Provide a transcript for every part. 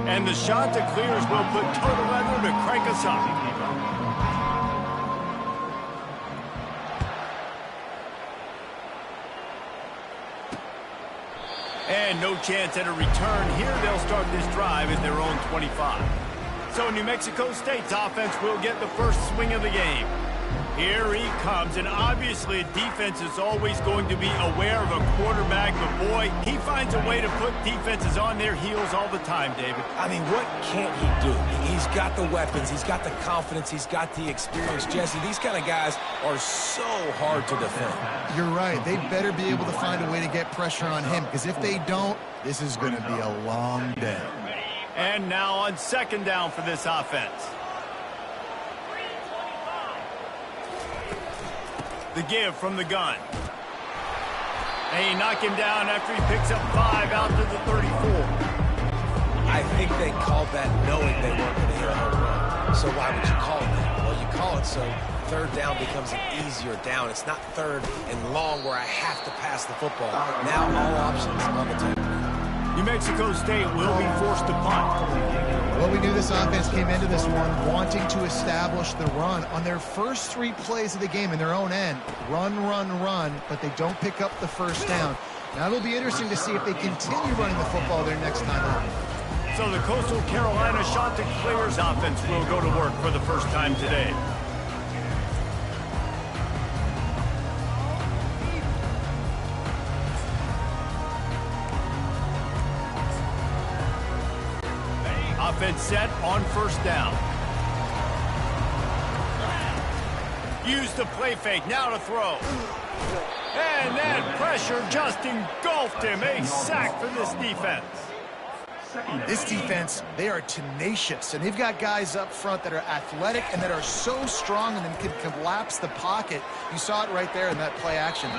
And the shot that clears will put total weather to crank us up. And no chance at a return. Here they'll start this drive at their own 25. So New Mexico State's offense will get the first swing of the game. Here he comes, and obviously defense is always going to be aware of a quarterback, but boy, he finds a way to put defenses on their heels all the time, David. I mean, what can't he do? He's got the weapons, he's got the confidence, he's got the experience. Jesse, these kind of guys are so hard to defend. You're right. They better be able to find a way to get pressure on him, because if they don't, this is going to be a long day. And now on second down for this offense. The give from the gun. They knock him down after he picks up 5 out to the 34. I think they called that knowing they weren't going to hit a home run. So why would you call it that? Well, you call it so third down becomes an easier down. It's not third and long where I have to pass the football. Now all options on the table. New Mexico State will be forced to punt. Well, we knew this offense came into this one wanting to establish the run. On their first 3 plays of the game in their own end, run, but they don't pick up the first down. Now it'll be interesting to see if they continue running the football their next time out. So the Coastal Carolina Chanticleers offense will go to work for the first time today. Offense set on first down. Use the play fake, now to throw. And that pressure just engulfed him. A sack for this defense. This defense, they are tenacious, and they've got guys up front that are athletic and that are so strong and then can collapse the pocket. You saw it right there in that play action.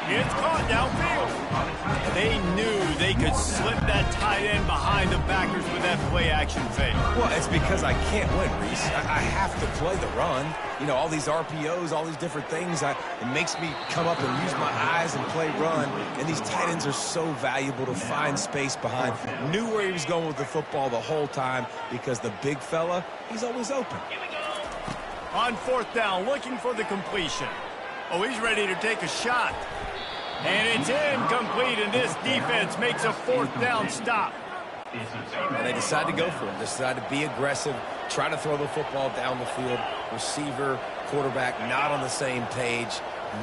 It's caught downfield. They knew they could slip that tight end behind the backers with that play action fake. Well, it's because I can't win, Reese. I have to play the run. You know, all these RPOs, all these different things, it makes me come up and use my eyes and play run. And these tight ends are so valuable to find space behind. Knew where he was going with the football the whole time because the big fella, he's always open. On fourth down, looking for the completion. Oh, he's ready to take a shot. And it's incomplete, and this defense makes a fourth down stop. And they decide to go for it. They decide to be aggressive, try to throw the football down the field. Receiver, quarterback, not on the same page.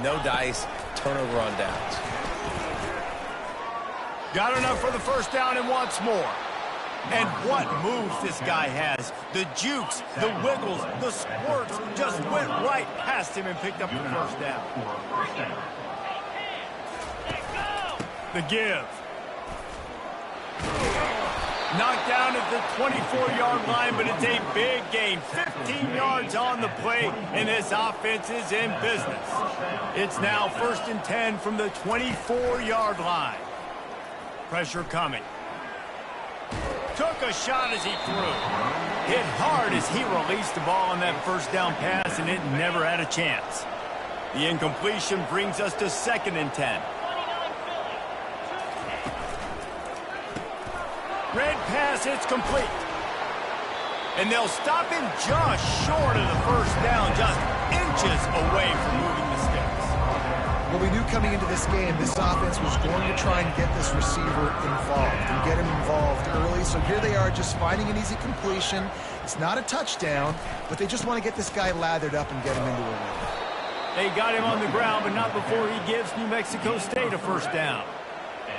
No dice, turnover on downs. Got enough for the first down and wants more. And what moves this guy has. The jukes, the wiggles, the squirts just went right past him and picked up the first down. The give. Knocked down at the 24-yard line, but it's a big gain. 15 yards on the play, and this offense is in business. It's now 1st and 10 from the 24-yard line. Pressure coming. Took a shot as he threw. Hit hard as he released the ball on that first down pass, and it never had a chance. The incompletion brings us to 2nd and 10. Red pass, it's complete. And they'll stop him just short of the first down, just inches away from moving the sticks. Well, we knew coming into this game, this offense was going to try and get this receiver involved and get him involved early. So here they are just finding an easy completion. It's not a touchdown, but they just want to get this guy lathered up and get him into a win. They got him on the ground, but not before he gives New Mexico State a first down.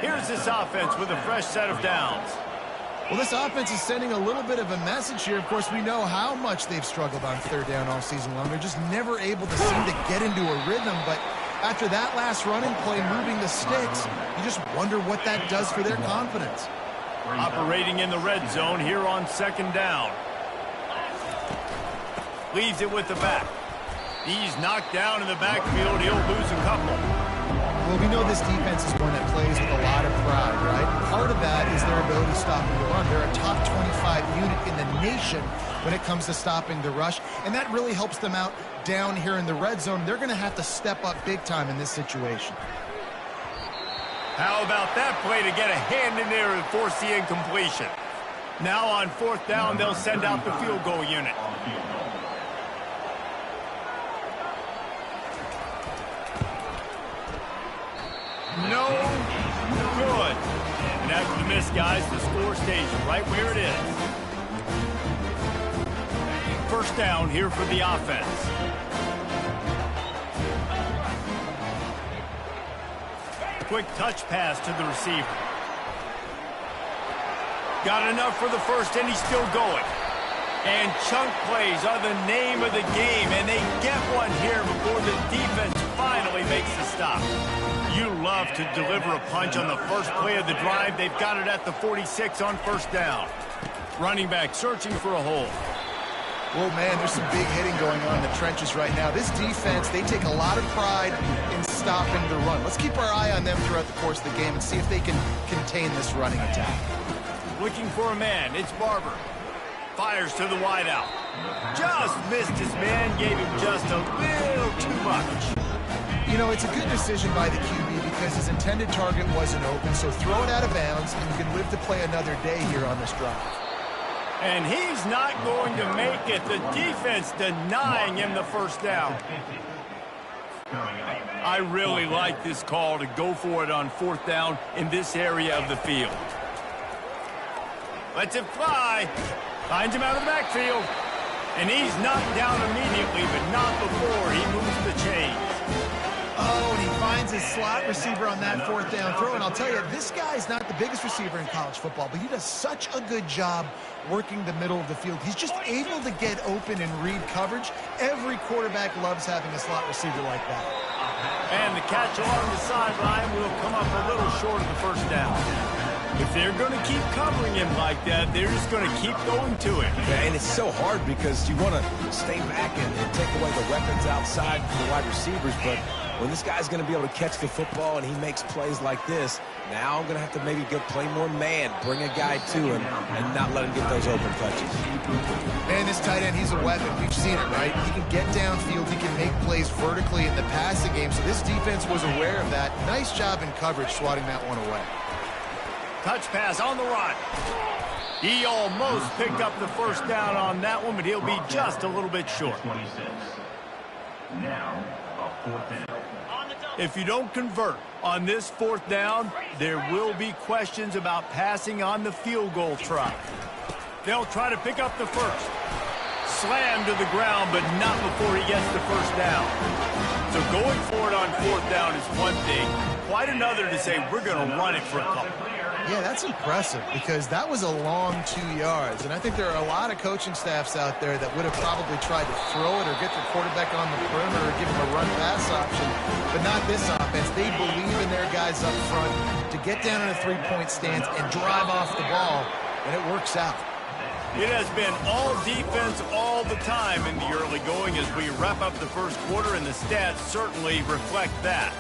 Here's this offense with a fresh set of downs. Well, this offense is sending a little bit of a message here. Of course, we know how much they've struggled on third down all season long. They're just never able to seem to get into a rhythm. But after that last running play, moving the sticks, you just wonder what that does for their confidence. Operating in the red zone here on 2nd down. Leaves it with the back. He's knocked down in the backfield. He'll lose a couple. Well, we know this defense is one that plays with a lot of pride, right? Part of that is their ability to stop the run. They're a top 25 unit in the nation when it comes to stopping the rush, and that really helps them out down here in the red zone. They're going to have to step up big time in this situation. How about that play to get a hand in there and force the incompletion? Now on 4th down, they'll send out the field goal unit. No good. And after the miss, guys, the score stays right where it is. 1st down here for the offense. Quick touch pass to the receiver. Got enough for the first, and he's still going. And chunk plays are the name of the game, and they get one here before the defense finally makes the stop. You love to deliver a punch on the first play of the drive. They've got it at the 46 on 1st down. Running back searching for a hole. Well, man, there's some big hitting going on in the trenches right now. This defense, they take a lot of pride in stopping the run. Let's keep our eye on them throughout the course of the game and see if they can contain this running attack. Looking for a man. It's Barber. Fires to the wideout. Just missed his man. Gave him just a little too much. You know, it's a good decision by the QB because his intended target wasn't open, so throw it out of bounds, and you can live to play another day here on this drive. And he's not going to make it. The defense denying him the 1st down. I really like this call to go for it on 4th down in this area of the field. Lets it fly. Finds him out of the backfield. And he's knocked down immediately, but not before he moves the chains. Oh, and he finds his slot receiver on that 4th down throw. And I'll tell you, this guy's not the biggest receiver in college football, but he does such a good job working the middle of the field. He's just able to get open and read coverage. Every quarterback loves having a slot receiver like that. And the catch along the sideline will come up a little short of the 1st down. If they're going to keep covering him like that, they're just going to keep going to it. Yeah, and it's so hard because you want to stay back and take away the weapons outside for the wide receivers, but when this guy's going to be able to catch the football and he makes plays like this, now I'm going to have to maybe play more man, bring a guy to him, and not let him get those open touches. Man, this tight end, he's a weapon. We've seen it, right? He can get downfield. He can make plays vertically in the passing game, so this defense was aware of that. Nice job in coverage swatting that one away. Touch pass on the run. He almost picked up the 1st down on that one, but he'll be just a little bit short. Now, a 4th down. If you don't convert on this 4th down, there will be questions about passing on the field goal try. They'll try to pick up the 1st. Slammed to the ground, but not before he gets the 1st down. So going for it on 4th down is one thing. Quite another to say we're going to run it for a couple. Yeah, that's impressive because that was a long 2 yards. And I think there are a lot of coaching staffs out there that would have probably tried to throw it or get their quarterback on the perimeter or give him a run-pass option. But not this offense. They believe in their guys up front to get down in a three-point stance and drive off the ball, and it works out. It has been all defense all the time in the early going as we wrap up the 1st quarter, and the stats certainly reflect that.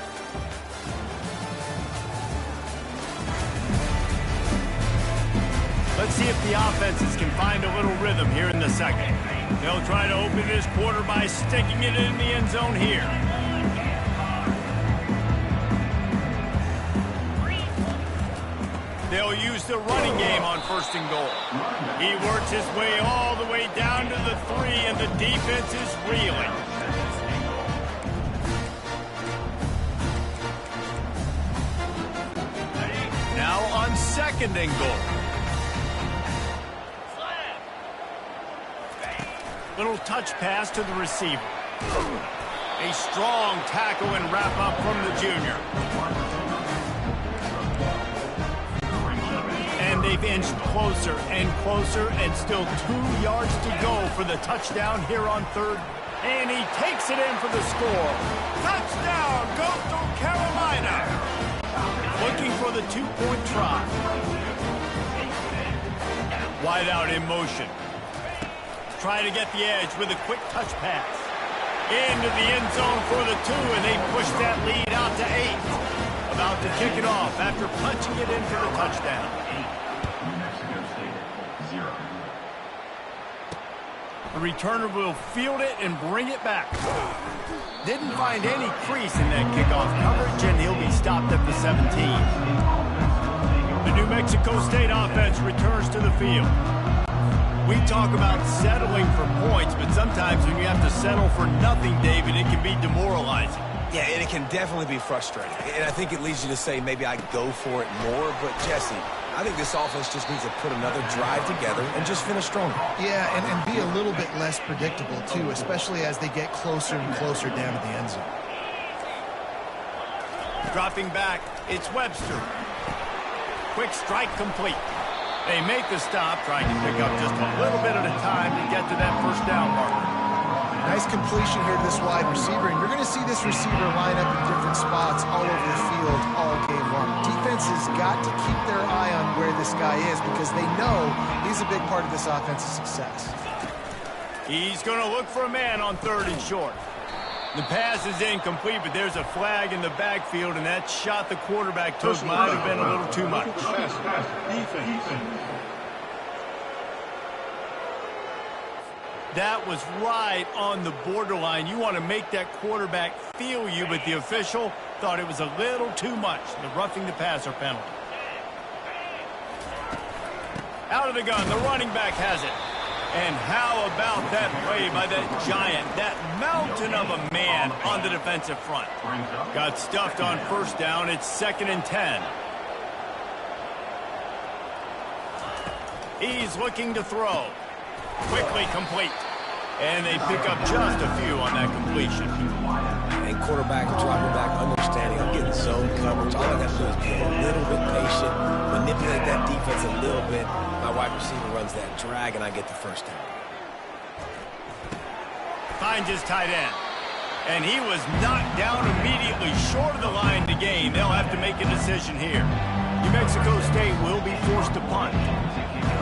Let's see if the offenses can find a little rhythm here in the 2nd. They'll try to open this quarter by sticking it in the end zone here. They'll use the running game on 1st and goal. He works his way all the way down to the 3, and the defense is reeling. Now on 2nd and goal. Little touch pass to the receiver. A strong tackle and wrap up from the junior. And they've inched closer and closer, and still 2 yards to go for the touchdown here on 3rd. And he takes it in for the score. Touchdown, Coastal Carolina. Looking for the 2-point try. Wide out in motion. Try to get the edge with a quick touch pass. Into the end zone for the 2, and they push that lead out to 8. About to kick it off after punching it in for the touchdown. The returner will field it and bring it back. Didn't find any crease in that kickoff coverage, and he'll be stopped at the 17. The New Mexico State offense returns to the field. We talk about settling for points, but sometimes when you have to settle for nothing, David, it can be demoralizing. Yeah, and it can definitely be frustrating. And I think it leads you to say maybe I go for it more. But, Jesse, I think this offense just needs to put another drive together and just finish stronger. Yeah, and be a little bit less predictable, too, especially as they get closer and closer down to the end zone. Dropping back, it's Webster. Quick strike complete. They make the stop, trying to pick up just a little bit at a time to get to that first down marker. Nice completion here to this wide receiver, and you're going to see this receiver line up in different spots all over the field all game long. Defense has got to keep their eye on where this guy is because they know he's a big part of this offense's success. He's going to look for a man on 3rd and short. The pass is incomplete, but there's a flag in the backfield, and that shot the quarterback took might have been a little too much. That was right on the borderline. You want to make that quarterback feel you, but the official thought it was a little too much. The roughing the passer penalty. Out of the gun, the running back has it. And how about that play by that giant, that mountain of a man on the defensive front? Got stuffed on 1st down. It's 2nd and 10. He's looking to throw. Quickly complete. And they pick up just a few on that completion. And quarterback dropping back, understanding I'm getting zone coverage. All I got to do is be a little bit patient, manipulate that defense a little bit. My wide receiver runs that drag, and I get the first down. Finds his tight end. And he was knocked down immediately short of the line to gain. They'll have to make a decision here. New Mexico State will be forced to punt.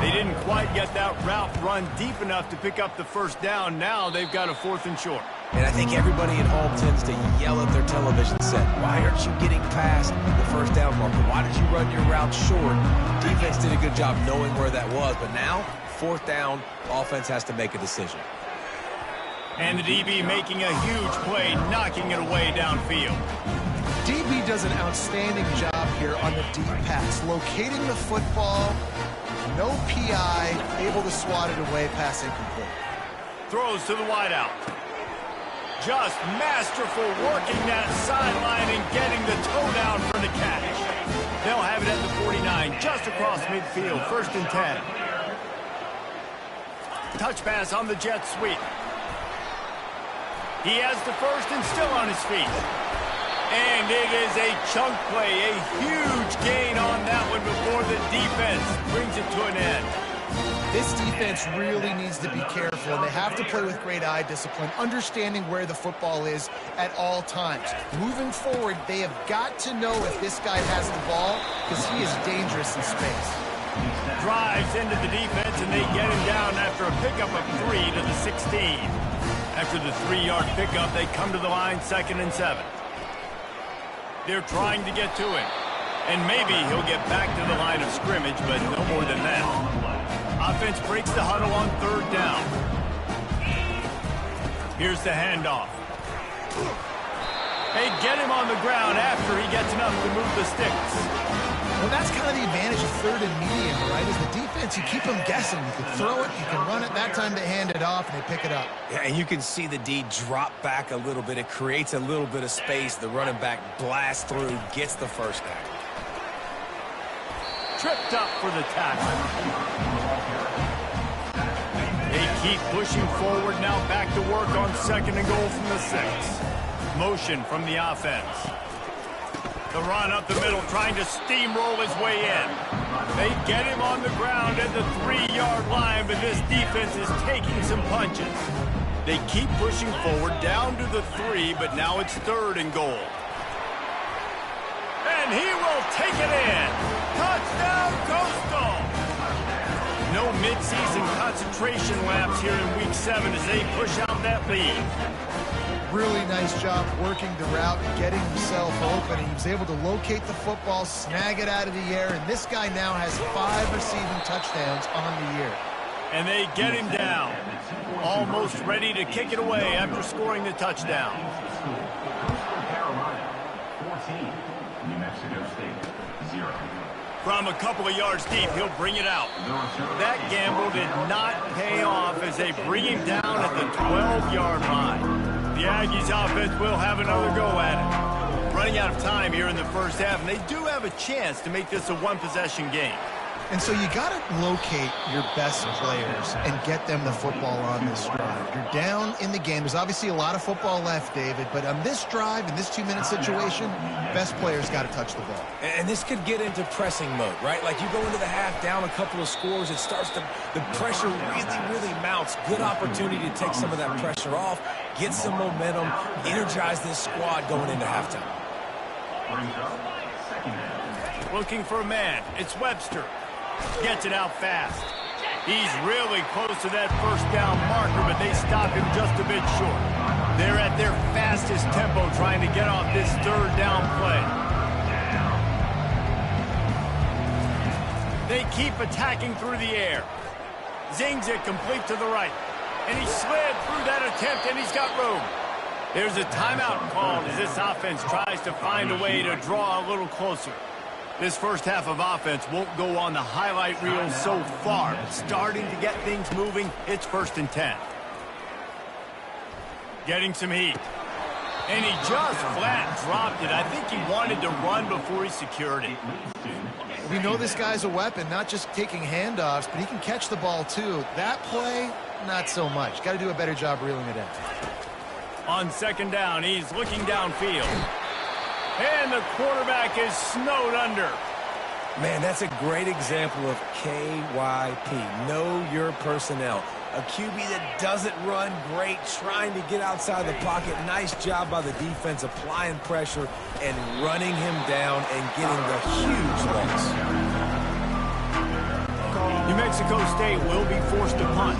They didn't quite get that route run deep enough to pick up the first down. Now they've got a 4th and short. And I think everybody at home tends to yell at their television set, why aren't you getting past the first down marker? Why did you run your route short? Defense did a good job knowing where that was, but now, 4th down, offense has to make a decision. And the DB making a huge play, knocking it away downfield. DB does an outstanding job here on the deep pass, locating the football, no PI, able to swat it away, pass incomplete. Throws to the wideout. Just masterful working that sideline and getting the toe down for the catch. They'll have it at the 49, just across midfield, 1st and 10. Touch pass on the jet sweep. He has the first and still on his feet. And it is a chunk play, a huge gain on that one before the defense brings it to an end. This defense really needs to be careful, and they have to play with great eye discipline, understanding where the football is at all times. Moving forward, they have got to know if this guy has the ball, because he is dangerous in space. Drives into the defense, and they get him down after a pickup of 3 to the 16. After the 3-yard pickup, they come to the line, 2nd and 7. They're trying to get to him. And maybe he'll get back to the line of scrimmage, but no more than that. Offense breaks the huddle on 3rd down. Here's the handoff. They get him on the ground after he gets enough to move the sticks. Well, that's kind of the advantage of 3rd and medium, right? Is the defense, you keep them guessing. You can throw it, you can run it. That time they hand it off and they pick it up. Yeah, and you can see the D drop back a little bit. It creates a little bit of space. The running back blasts through, gets the first down. Tripped up for the tackle. They keep pushing forward now, back to work on 2nd and goal from the 6. Motion from the offense. The run up the middle, trying to steamroll his way in. They get him on the ground at the 3-yard line, but this defense is taking some punches. They keep pushing forward down to the 3, but now it's 3rd and goal. And he will take it in. Touchdown, Coastal! No midseason concentration laps here in Week 7 as they push out that lead. Really nice job working the route and getting himself open. He was able to locate the football, snag it out of the air, and this guy now has 5 receiving touchdowns on the year. And they get him down. Almost ready to kick it away after scoring the touchdown. Carolina, 14. New Mexico State, 0. From a couple of yards deep, he'll bring it out. That gamble did not pay off as they bring him down at the 12-yard line. The Aggies offense will have another go at it. Running out of time here in the first half, and they do have a chance to make this a one-possession game. And so you got to locate your best players and get them the football on this drive. You're down in the game. There's obviously a lot of football left, David, but on this drive, in this 2-minute situation, best players got to touch the ball. And this could get into pressing mode, right? Like you go into the half down a couple of scores, it starts to, the pressure really mounts. Good opportunity to take some of that pressure off, get some momentum, energize this squad going into halftime. Looking for a man. It's Webster. Gets it out fast. He's really close to that first down marker, but they stop him just a bit short. They're at their fastest tempo trying to get off this third down play. They keep attacking through the air. Zings it complete to the right. And he slid through that attempt, and he's got room. There's a timeout called as this offense tries to find a way to draw a little closer. This first half of offense won't go on the highlight reel so far, but starting to get things moving, it's 1st and 10. Getting some heat. And he just flat dropped it. I think he wanted to run before he secured it. We know this guy's a weapon, not just taking handoffs, but he can catch the ball too. That play, not so much. Got to do a better job reeling it in. On 2nd down, he's looking downfield. And the quarterback is snowed under. Man, that's a great example of KYP. Know your personnel. A QB that doesn't run great, trying to get outside the pocket. Nice job by the defense applying pressure and running him down and getting the huge loss. New Mexico State will be forced to punt.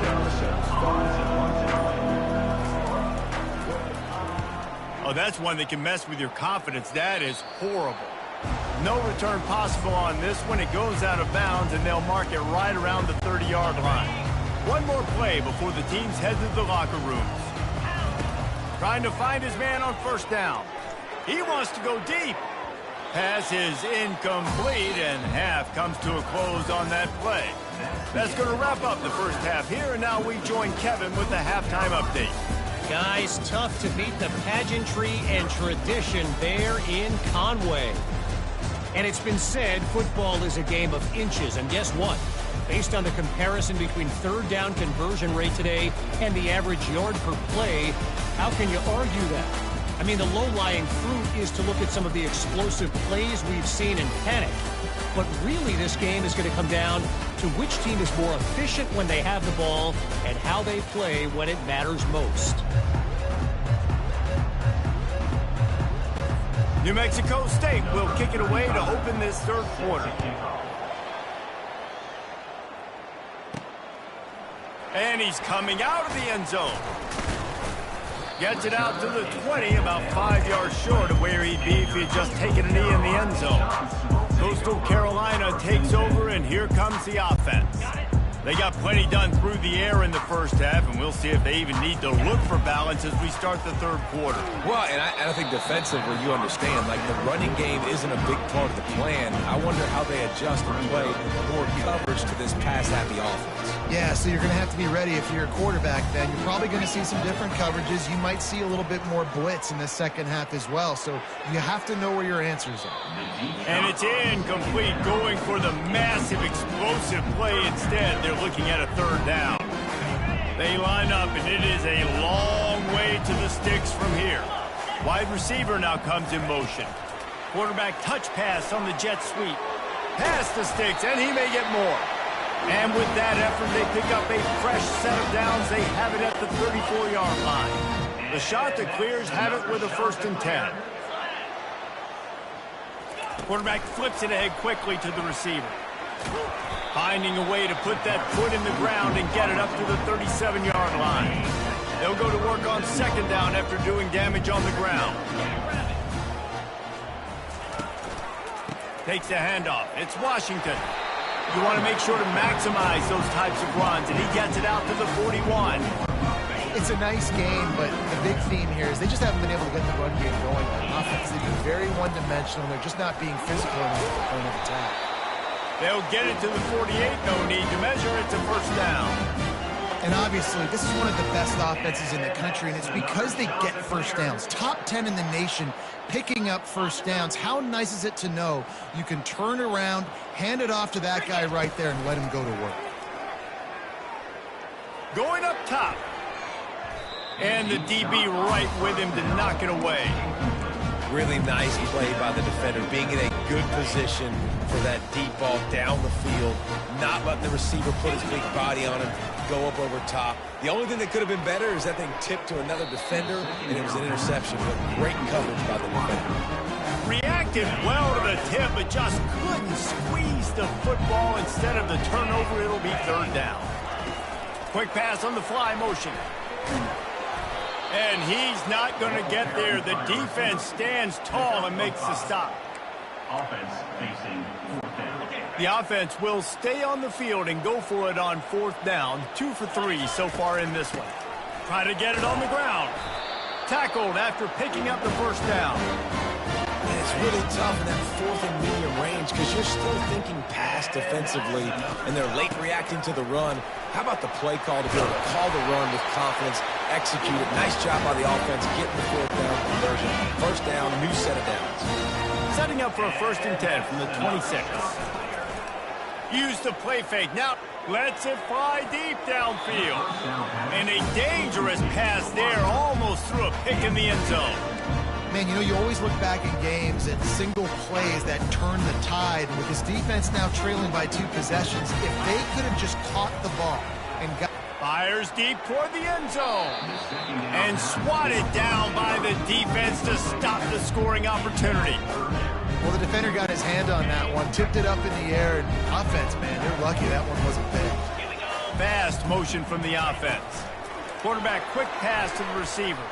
Oh, that's one that can mess with your confidence. That is horrible. No return possible on this one. It goes out of bounds, and they'll mark it right around the 30-yard line. One more play before the teams head to the locker rooms. Trying to find his man on 1st down. He wants to go deep. Pass is incomplete, and half comes to a close on that play. That's going to wrap up the first half here, and now we join Kevin with the halftime update. Guys, tough to beat the pageantry and tradition there in Conway. And it's been said football is a game of inches. And guess what? Based on the comparison between 3rd down conversion rate today and the average yard per play, how can you argue that? I mean, the low-lying fruit is to look at some of the explosive plays we've seen in panic. But really, this game is going to come down to which team is more efficient when they have the ball and how they play when it matters most. New Mexico State will kick it away to open this 3rd quarter. And he's coming out of the end zone. Gets it out to the 20, about 5 yards short of where he'd be if he'd just taken a knee in the end zone. Coastal Carolina takes over, and here comes the offense. They got plenty done through the air in the first half, and we'll see if they even need to look for balance as we start the 3rd quarter. Well, and I think defensively, you understand, like the running game isn't a big part of the plan. I wonder how they adjust and play more coverage to this pass-happy offense. Yeah, so you're going to have to be ready if you're a quarterback then. You're probably going to see some different coverages. You might see a little bit more blitz in the 2nd half as well, so you have to know where your answers are. And it's incomplete, going for the massive explosive play instead. They're looking at a 3rd down. They line up, and it is a long way to the sticks from here. Wide receiver now comes in motion. Quarterback touch pass on the jet sweep. Past the sticks, and he may get more. And with that effort, they pick up a fresh set of downs. They have it at the 34-yard line. The shot that clears have it with a 1st and 10. Quarterback flips it ahead quickly to the receiver. Finding a way to put that foot in the ground and get it up to the 37-yard line. They'll go to work on 2nd down after doing damage on the ground. Takes the handoff. It's Washington. You want to make sure to maximize those types of runs, and he gets it out to the 41. It's a nice game, but the big theme here is they just haven't been able to get the run game going. On offense, they've been very one-dimensional. They're just not being physical enough at the point of attack. They'll get it to the 48. No need to measure it to first down. And obviously, this is one of the best offenses in the country, and it's because they get first downs. Top 10 in the nation picking up first downs. How nice is it to know you can turn around, hand it off to that guy right there, and let him go to work. Going up top. And the DB right with him to knock it away. Really nice play by the defender, being in a good position for that deep ball down the field, not letting the receiver put his big body on him, go up over top. The only thing that could have been better is that thing tipped to another defender, and it was an interception, but great coverage by the defender. Reacted well to the tip, but just couldn't squeeze the football. Instead of the turnover, it'll be third down. Quick pass on the fly motion. And he's not going to get there. The defense stands tall and makes the stop. Offense facing fourth down. The offense will stay on the field and go for it on fourth down. 2 for 3 so far in this one. Try to get it on the ground. Tackled after picking up the first down. And it's really tough in that fourth and medium range because you're still thinking pass defensively, and they're late reacting to the run. How about the play call to be able to call the run with confidence, execute it? Nice job by the offense getting the fourth down conversion. First down, new set of downs. Setting up for a 1st and 10 from the 26. Use the play fake. Now lets it fly deep downfield. And a dangerous pass there, almost threw a pick in the end zone. Man, you know, you always look back in games at single plays that turn the tide. With this defense now trailing by 2 possessions, if they could have just caught the ball and got... Fires deep toward the end zone. And swatted down by the defense to stop the scoring opportunity. Well, the defender got his hand on that one, tipped it up in the air, and offense, man, they're lucky that one wasn't big. Fast motion from the offense. Quarterback quick pass to the receiver.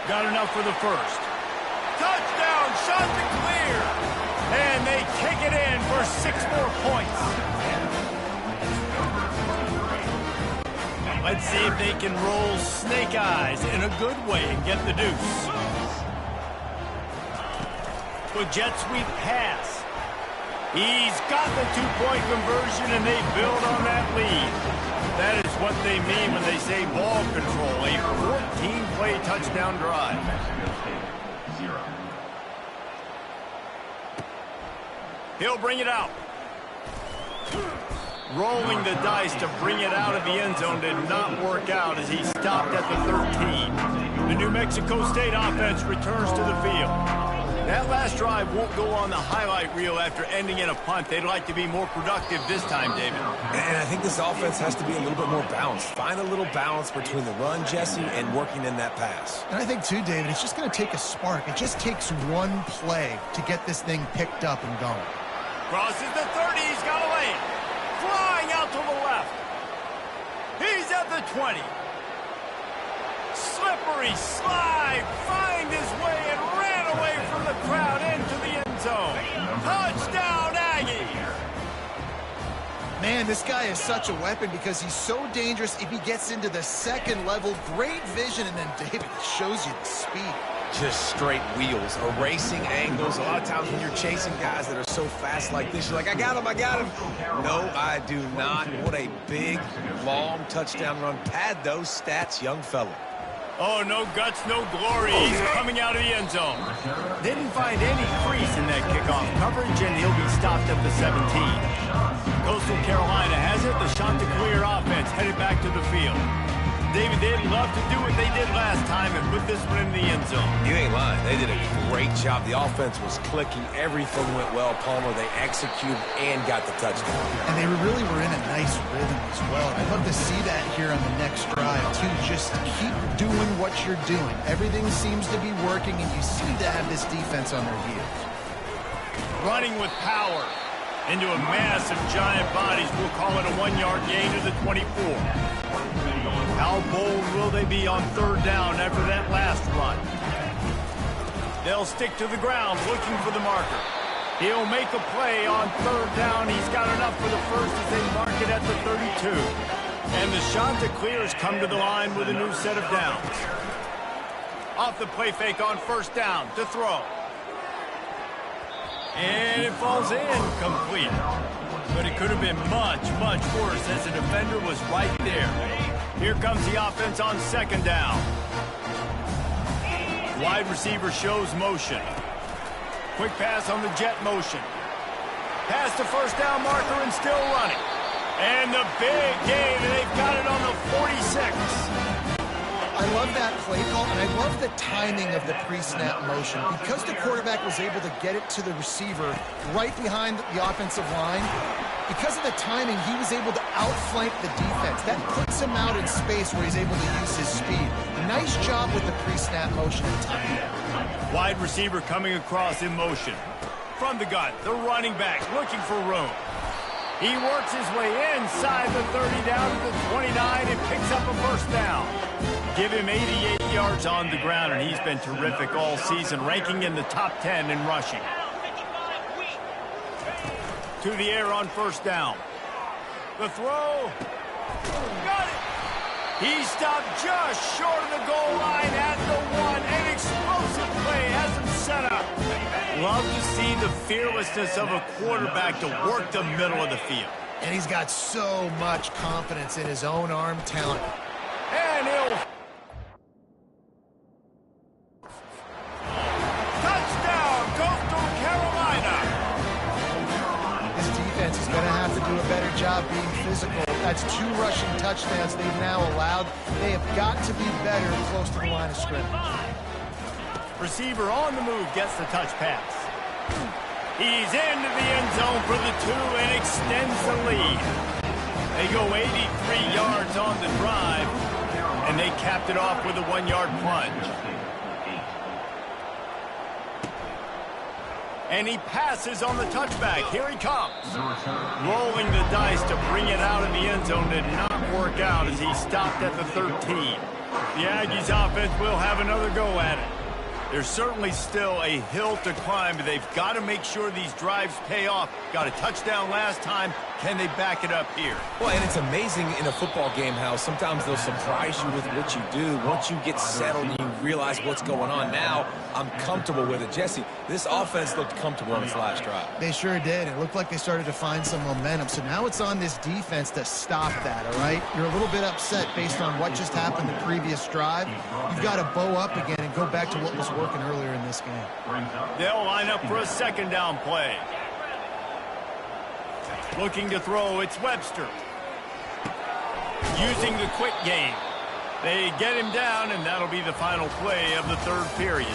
Got enough for the first. Touchdown, shot to clear. And they kick it in for 6 more points. Let's see if they can roll snake eyes in a good way and get the deuce. With jet sweep pass. He's got the 2-point conversion, and they build on that lead. That is what they mean when they say ball control. A 14-play touchdown drive. He'll bring it out. Rolling the dice to bring it out of the end zone did not work out as he stopped at the 13. The New Mexico State offense returns to the field. That last drive won't go on the highlight reel after ending in a punt. They'd like to be more productive this time, David. And I think this offense has to be a little bit more balanced. Find a little balance between the run, Jesse, and working in that pass. And I think, too, David, it's just going to take a spark. It just takes one play to get this thing picked up and going. Crosses the 30. He's got a lane. Flying out to the left. He's at the 20. Slippery slide. Find his way and ran away from the crowd into the end zone. Touchdown, Aggie. Man, this guy is such a weapon because he's so dangerous if he gets into the second level. Great vision, and then David shows you the speed. Just straight wheels, erasing angles. A lot of times when you're chasing guys that are so fast like this, you're like, I got him, I got him. No, I do not. What a big, long touchdown run. Pad those stats, young fella. Oh, no guts, no glory. He's coming out of the end zone. Didn't find any crease in that kickoff coverage, and he'll be stopped at the 17. Coastal Carolina has it. The Chanticleer offense headed back to the field. David, they'd love to do what they did last time and put this one in the end zone. You ain't lying. They did a great job. The offense was clicking. Everything went well. Palmer, they executed and got the touchdown. And they really were in a nice rhythm as well. I'd love to see that here on the next drive, too. Just keep doing what you're doing. Everything seems to be working, and you seem to have this defense on their heels. Running with power into a mass of giant bodies. We'll call it a 1-yard gain to the 24. How bold will they be on third down after that last run? They'll stick to the ground looking for the marker. He'll make a play on third down. He's got enough for the first as they mark it at the 32. And the Chanticleers come to the line with a new set of downs. Off the play fake on first down to throw. And it falls incomplete. But it could have been much, much worse as the defender was right there. Here comes the offense on second down. Wide receiver shows motion. Quick pass on the jet motion. Past the first down marker and still running. And the big gain, and they've got it on the 46. I love that play call, and I love the timing of the pre-snap motion. Because the quarterback was able to get it to the receiver right behind the offensive line, because of the timing, he was able to outflank the defense. That puts him out in space where he's able to use his speed. Nice job with the pre-snap motion and timing. Wide receiver coming across in motion. From the gun, the running back looking for room. He works his way inside the 30 down to the 29 and picks up a first down. Give him 88 yards on the ground, and he's been terrific all season, ranking in the top 10 in rushing. To the air on first down. The throw. Got it. He stopped just short of the goal line at the 1. An explosive play has him set up. Love to see the fearlessness of a quarterback to work the middle of the field. And he's got so much confidence in his own arm talent. And he'll... Touchdown, Coastal Carolina! This defense is going to have to do a better job being physical. That's 2 rushing touchdowns they've now allowed. They have got to be better close to the line of scrimmage. Receiver on the move gets the touch pass. He's into the end zone for the 2 and extends the lead. They go 83 yards on the drive, and they capped it off with a 1-yard plunge. And he passes on the touchback. Here he comes. Rolling the dice to bring it out in the end zone did not work out as he stopped at the 13. The Aggies offense will have another go at it. There's certainly still a hill to climb, but they've got to make sure these drives pay off. Got a touchdown last time. Can they back it up here? Well, and it's amazing in a football game how sometimes they'll surprise you with what you do. Once you get settled and you realize what's going on, now I'm comfortable with it. Jesse, this offense looked comfortable on its last drive. They sure did. It looked like they started to find some momentum. So now it's on this defense to stop that, all right? You're a little bit upset based on what just happened the previous drive. You've got to bow up again and go back to what was working earlier in this game. They'll line up for a second down play. Looking to throw, it's Webster. Using the quick game. They get him down, and that'll be the final play of the third period.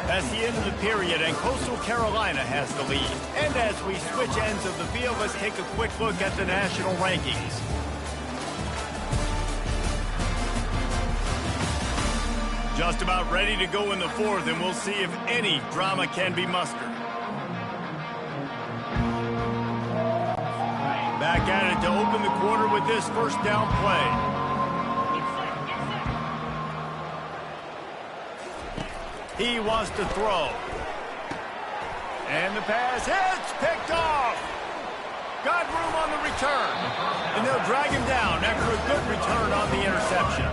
That's the end of the period, and Coastal Carolina has the lead. And as we switch ends of the field, let's take a quick look at the national rankings. Just about ready to go in the fourth, and we'll see if any drama can be mustered. Back at it to open the quarter with this first down play. He wants to throw. And the pass hits, picked off. Got room on the return. And they'll drag him down after a good return on the interception.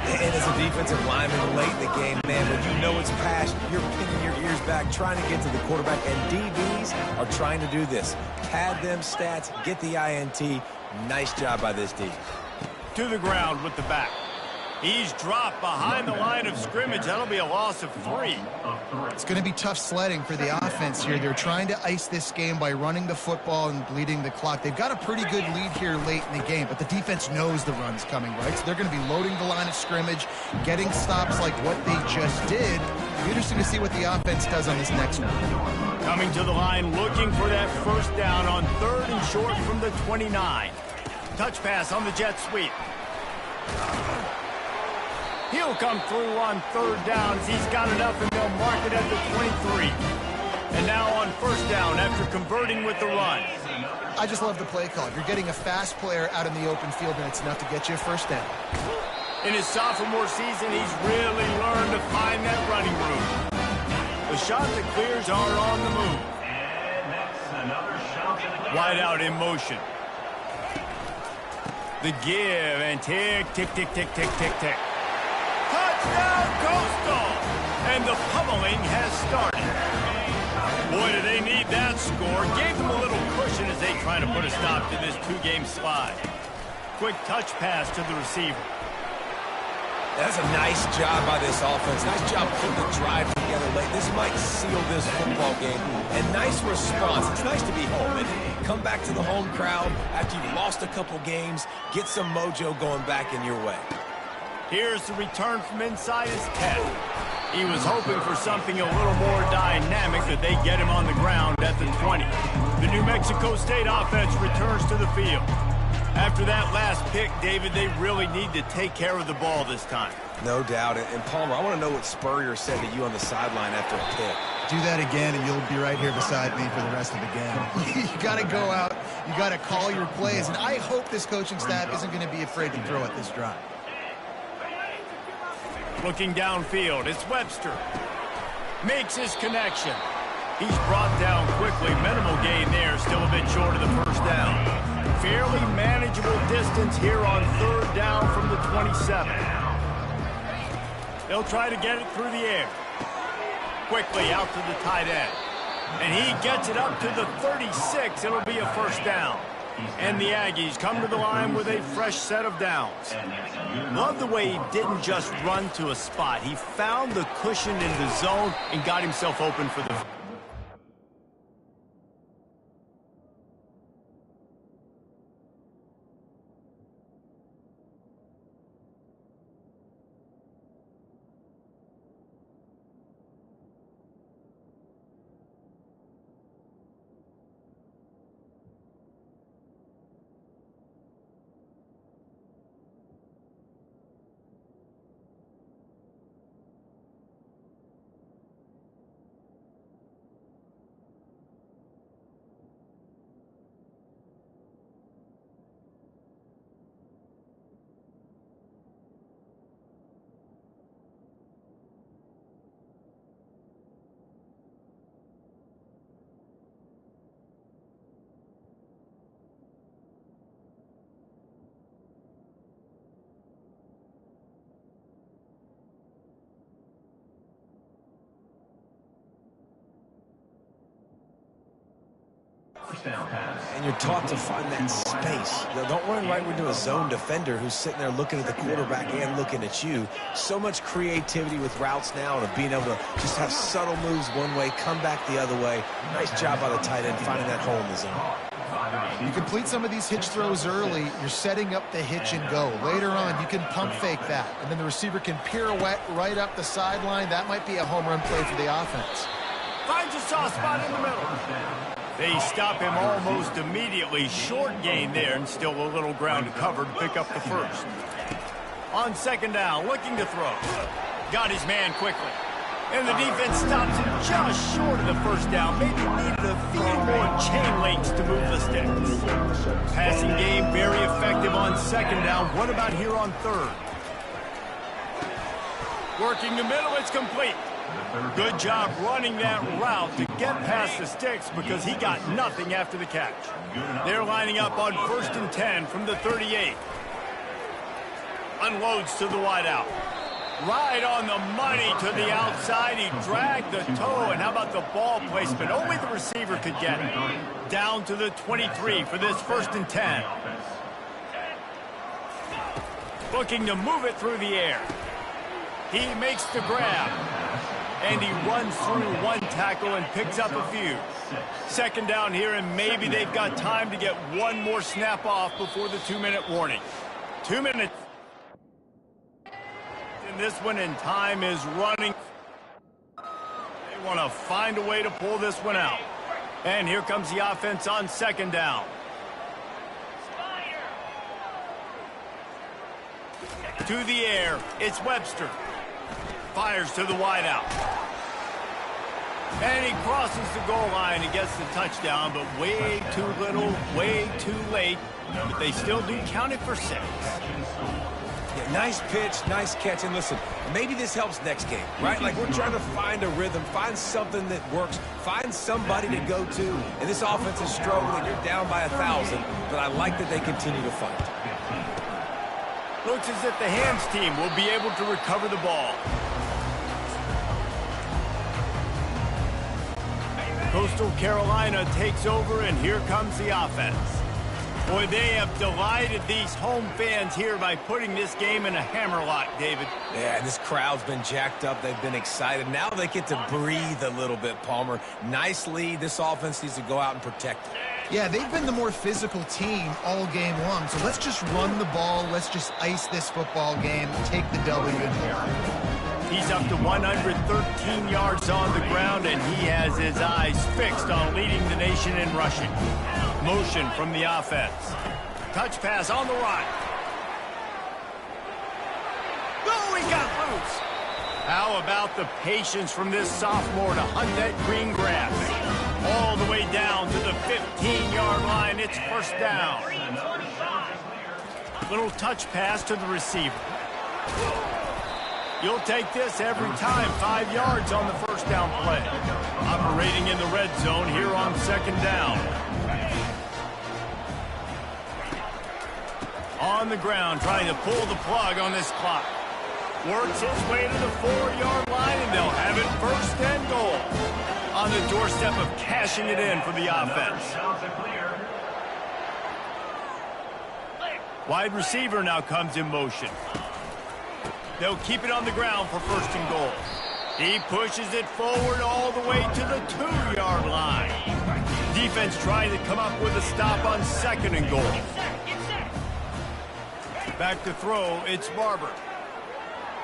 And as a defensive lineman late in the game, man, when you know it's past, you're pinning your ears back, trying to get to the quarterback, and DBs are trying to do this. Pad them stats, get the INT. Nice job by this D. To the ground with the back. He's dropped behind the line of scrimmage. That'll be a loss of 3. It's going to be tough sledding for the offense here. They're trying to ice this game by running the football and bleeding the clock. They've got a pretty good lead here late in the game, but the defense knows the run's coming, right? So they're going to be loading the line of scrimmage, getting stops like what they just did. It'll be interesting to see what the offense does on this next one. Coming to the line, looking for that first down on 3rd and short from the 29. Touch pass on the jet sweep. He'll come through on 3rd down. He's got enough, and they'll mark it at the 23. And now on first down after converting with the run. I just love the play call. You're getting a fast player out in the open field, and it's enough to get you a first down. In his sophomore season, he's really learned to find that running room. The shot that clears are on the move. And that's another shot. Wide out in motion. The give, and tick, tick, tick, tick, tick, tick, tick. Touchdown, Coastal! And the pummeling has started. Boy, do they need made that score. Gave them a little cushion as they try to put a stop to this two-game slide. Quick touch pass to the receiver. That's a nice job by this offense. Nice job putting the drive together late. This might seal this football game. And nice response. It's nice to be home. And come back to the home crowd after you've lost a couple games. Get some mojo going back in your way. Here's the return from inside his 10. He was hoping for something a little more dynamic, that they get him on the ground at the 20. The New Mexico State offense returns to the field. After that last pick, David, they really need to take care of the ball this time. No doubt. And Palmer, I want to know what Spurrier said to you on the sideline after a pick. Do that again, and you'll be right here beside me for the rest of the game. You got to go out. You got to call your plays. And I hope this coaching staff isn't going to be afraid to throw at this drive. Looking downfield, it's Webster. Makes his connection. He's brought down quickly. Minimal gain there, still a bit short of the first down. Fairly manageable distance here on third down from the 27. They'll try to get it through the air. Quickly out to the tight end. And he gets it up to the 36. It'll be a first down. And the Aggies come to the line with a fresh set of downs. Love the way he didn't just run to a spot. He found the cushion in the zone and got himself open for the... And you're taught to find that space. Don't run right into a zone defender who's sitting there looking at the quarterback and looking at you. So much creativity with routes now and being able to just have subtle moves one way, come back the other way. Nice job by the tight end finding that hole in the zone. You complete some of these hitch throws early, you're setting up the hitch and go. Later on, you can pump fake that, and then the receiver can pirouette right up the sideline. That might be a home run play for the offense. Finds a soft spot in the middle. They stop him almost immediately. Short gain there, and still a little ground to cover to pick up the first. On second down, looking to throw. Got his man quickly. And the defense stops him just short of the first down. Maybe needed a few more chain links to move the sticks. Passing game very effective on second down. What about here on third? Working the middle, it's complete. Good job running that route to get past the sticks because he got nothing after the catch. They're lining up on 1st and 10 from the 38. Unloads to the wideout. Right on the money to the outside. He dragged the toe, and how about the ball placement? Only the receiver could get it. Down to the 23 for this 1st and 10. Looking to move it through the air. He makes the grab. And he runs through one tackle and picks up a few. Second down here, and maybe they've got time to get one more snap off before the 2-minute warning. 2 minutes. In this one, and time is running. They want to find a way to pull this one out. And here comes the offense on second down. To the air, it's Webster. Fires to the wideout. And he crosses the goal line and gets the touchdown, but way too little, way too late. But they still do count it for 6. Yeah, nice pitch, nice catch. And listen, maybe this helps next game, right? Like we're trying to find a rhythm, find something that works, find somebody to go to. And this offense is struggling. You're down by 1,000, but I like that they continue to fight. Looks as if the hands team will be able to recover the ball. Coastal Carolina takes over, and here comes the offense. Boy, they have delighted these home fans here by putting this game in a hammerlock, David. Yeah, this crowd's been jacked up. They've been excited. Now they get to breathe a little bit, Palmer. Nice lead. This offense needs to go out and protect it. Yeah, they've been the more physical team all game long. So let's just run the ball. Let's just ice this football game, take the W in here. He's up to 113 yards on the ground, and he has his eyes fixed on leading the nation in rushing. Motion from the offense. Touch pass on the right. Oh, he got loose. How about the patience from this sophomore to hunt that green grass? All the way down to the 15-yard line. It's first down. Little touch pass to the receiver. You'll take this every time. 5 yards on the first down play. Operating in the red zone here on second down. On the ground, trying to pull the plug on this clock. Works his way to the 4-yard line, and they'll have it first and goal. On the doorstep of cashing it in for the offense. Wide receiver now comes in motion. They'll keep it on the ground for first and goal. He pushes it forward all the way to the 2-yard line. Defense trying to come up with a stop on second and goal. Back to throw, it's Barber.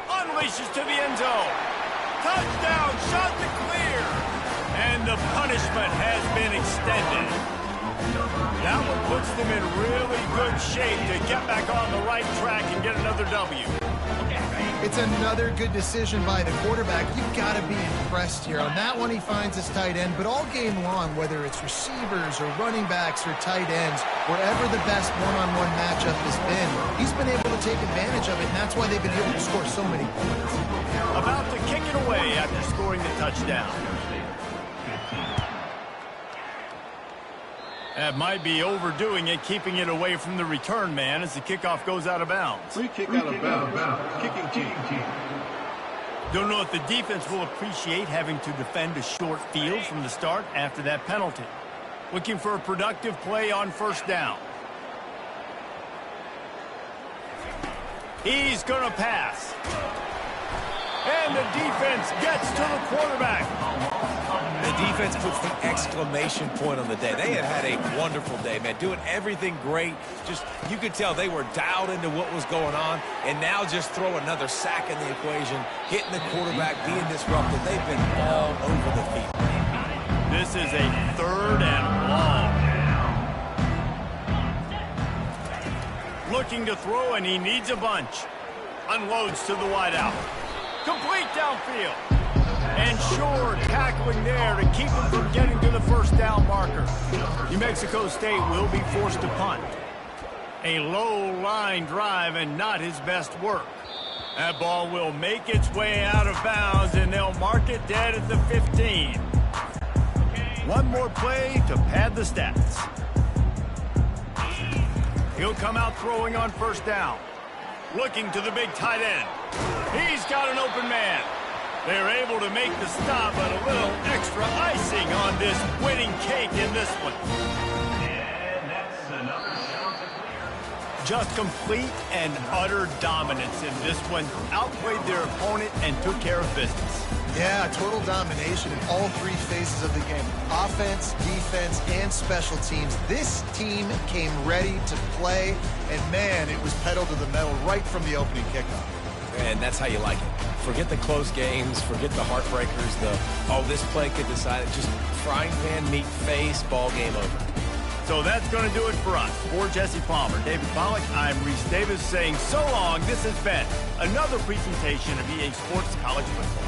Unleashes to the end zone. Touchdown, shot to clear. And the punishment has been extended. That one puts them in really good shape to get back on the right track and get another W. It's another good decision by the quarterback. You've got to be impressed here. On that one, he finds his tight end, but all game long, whether it's receivers or running backs or tight ends, wherever the best one-on-one matchup has been, he's been able to take advantage of it, and that's why they've been able to score so many points. About to kick it away after scoring the touchdown. That might be overdoing it, keeping it away from the return man as the kickoff goes out of bounds. Free kick out of bounds. Kicking team. Don't know if the defense will appreciate having to defend a short field from the start after that penalty. Looking for a productive play on first down. He's going to pass. And the defense gets to the quarterback. The defense puts the exclamation point on the day. They had a wonderful day, man, doing everything great. Just, you could tell they were dialed into what was going on, and now just throw another sack in the equation, hitting the quarterback, being disruptive. They've been all over the field. This is a third and long. Looking to throw, and he needs a bunch. Unloads to the wideout. Complete downfield. And sure, tackling there to keep him from getting to the first down marker. New Mexico State will be forced to punt. A low line drive and not his best work. That ball will make its way out of bounds, and they'll mark it dead at the 15. One more play to pad the stats. He'll come out throwing on first down. Looking to the big tight end. He's got an open man. They're able to make the stop, but a little extra icing on this winning cake in this one. And that's another shot to clear. Just complete and utter dominance in this one. Outplayed their opponent and took care of business. Yeah, total domination in all three phases of the game. Offense, defense, and special teams. This team came ready to play, and man, it was pedal to the metal right from the opening kickoff. And that's how you like it. Forget the close games, forget the heartbreakers, this play could decide it. Just frying pan, meat face, ball game over. So that's going to do it for us. For Jesse Palmer, David Pollack, I'm Reese Davis saying so long. This has been another presentation of EA Sports College Football.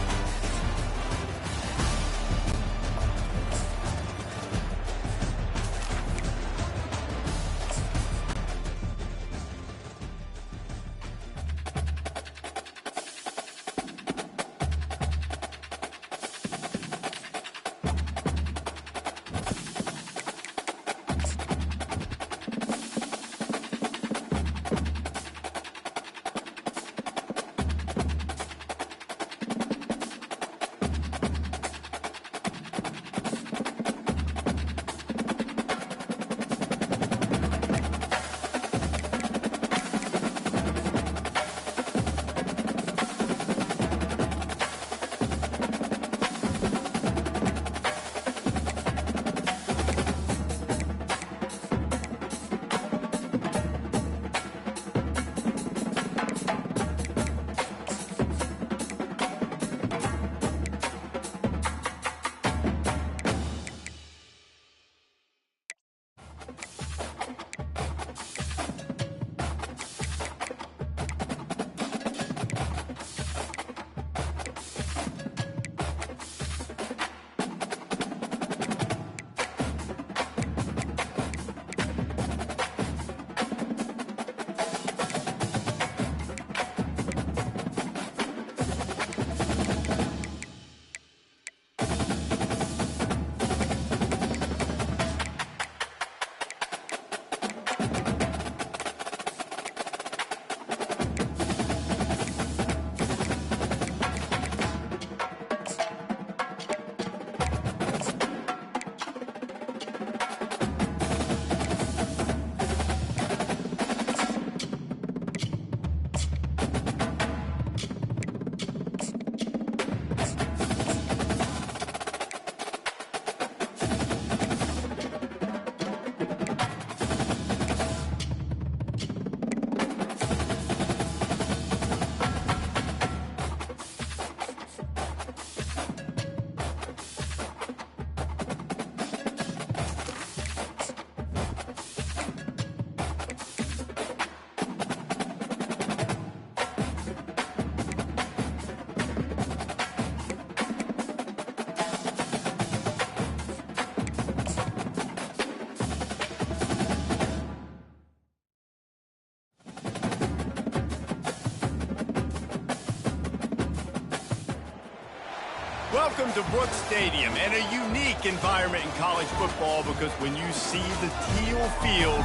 Welcome to Brooks Stadium and a unique environment in college football because when you see the teal field,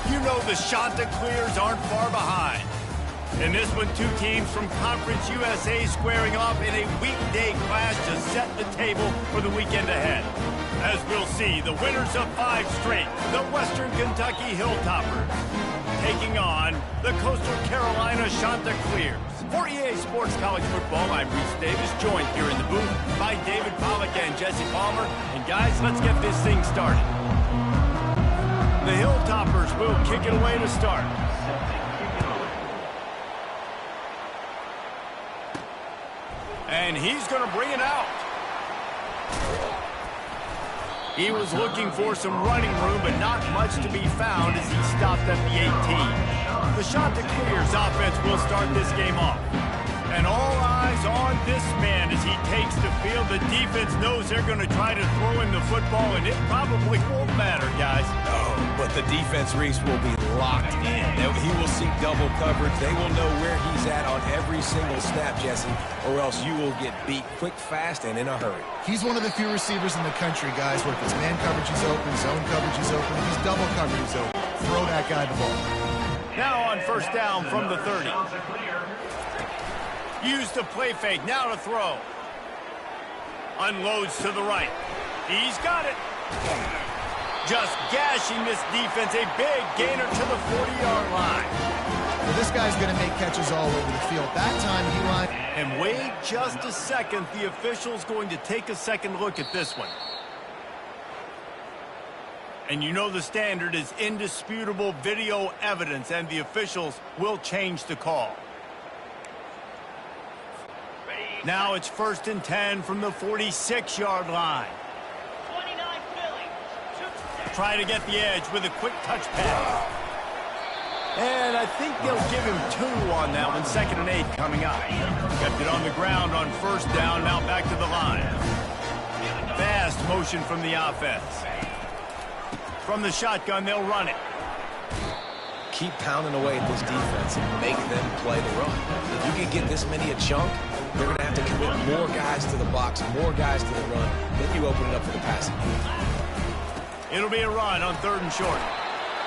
you know the Chanticleers aren't far behind. In this one, two teams from Conference USA squaring off in a weekday clash to set the table for the weekend ahead. As we'll see, the winners of 5 straight, the Western Kentucky Hilltoppers, taking on the Coastal Carolina Chanticleers. For EA Sports College Football, I'm Reese Davis, joined here in the booth by David Pollack and Jesse Palmer. And guys, let's get this thing started. The Hilltoppers will kick it away to start. And he's going to bring it out. He was looking for some running room, but not much to be found as he stopped at the 18. The Chanticleers offense will start this game off. And all eyes on this man as he takes the field. The defense knows they're going to try to throw him the football, and it probably won't matter, guys. Oh, but the defense, Reese, will be locked in. He will see double coverage. They will know where he's at on every single snap, Jesse, or else you will get beat quick, fast, and in a hurry. He's one of the few receivers in the country, guys, where if his man coverage is open, zone coverage is open, if his double coverage is open, throw that guy the ball. Now on first down from the 30. Use the play fake, now to throw. Unloads to the right. He's got it. Just gashing this defense, a big gainer to the 40-yard line. Well, this guy's going to make catches all over the field. That time he lined. And wait just a second, the official's going to take a second look at this one. And you know the standard is indisputable video evidence, and the officials will change the call. Now it's 1st and 10 from the 46-yard line. 29 Philly. Try to get the edge with a quick touch pass. And I think they'll give him 2 on that one. 2nd and 8 coming up. Kept it on the ground on first down, now back to the line. Fast motion from the offense. From the shotgun, they'll run it. Keep pounding away at this defense and make them play the run. If you can get this many a chunk, they're going to have to commit more guys to the box, more guys to the run. Then you open it up for the passing game. It'll be a run on 3rd and short.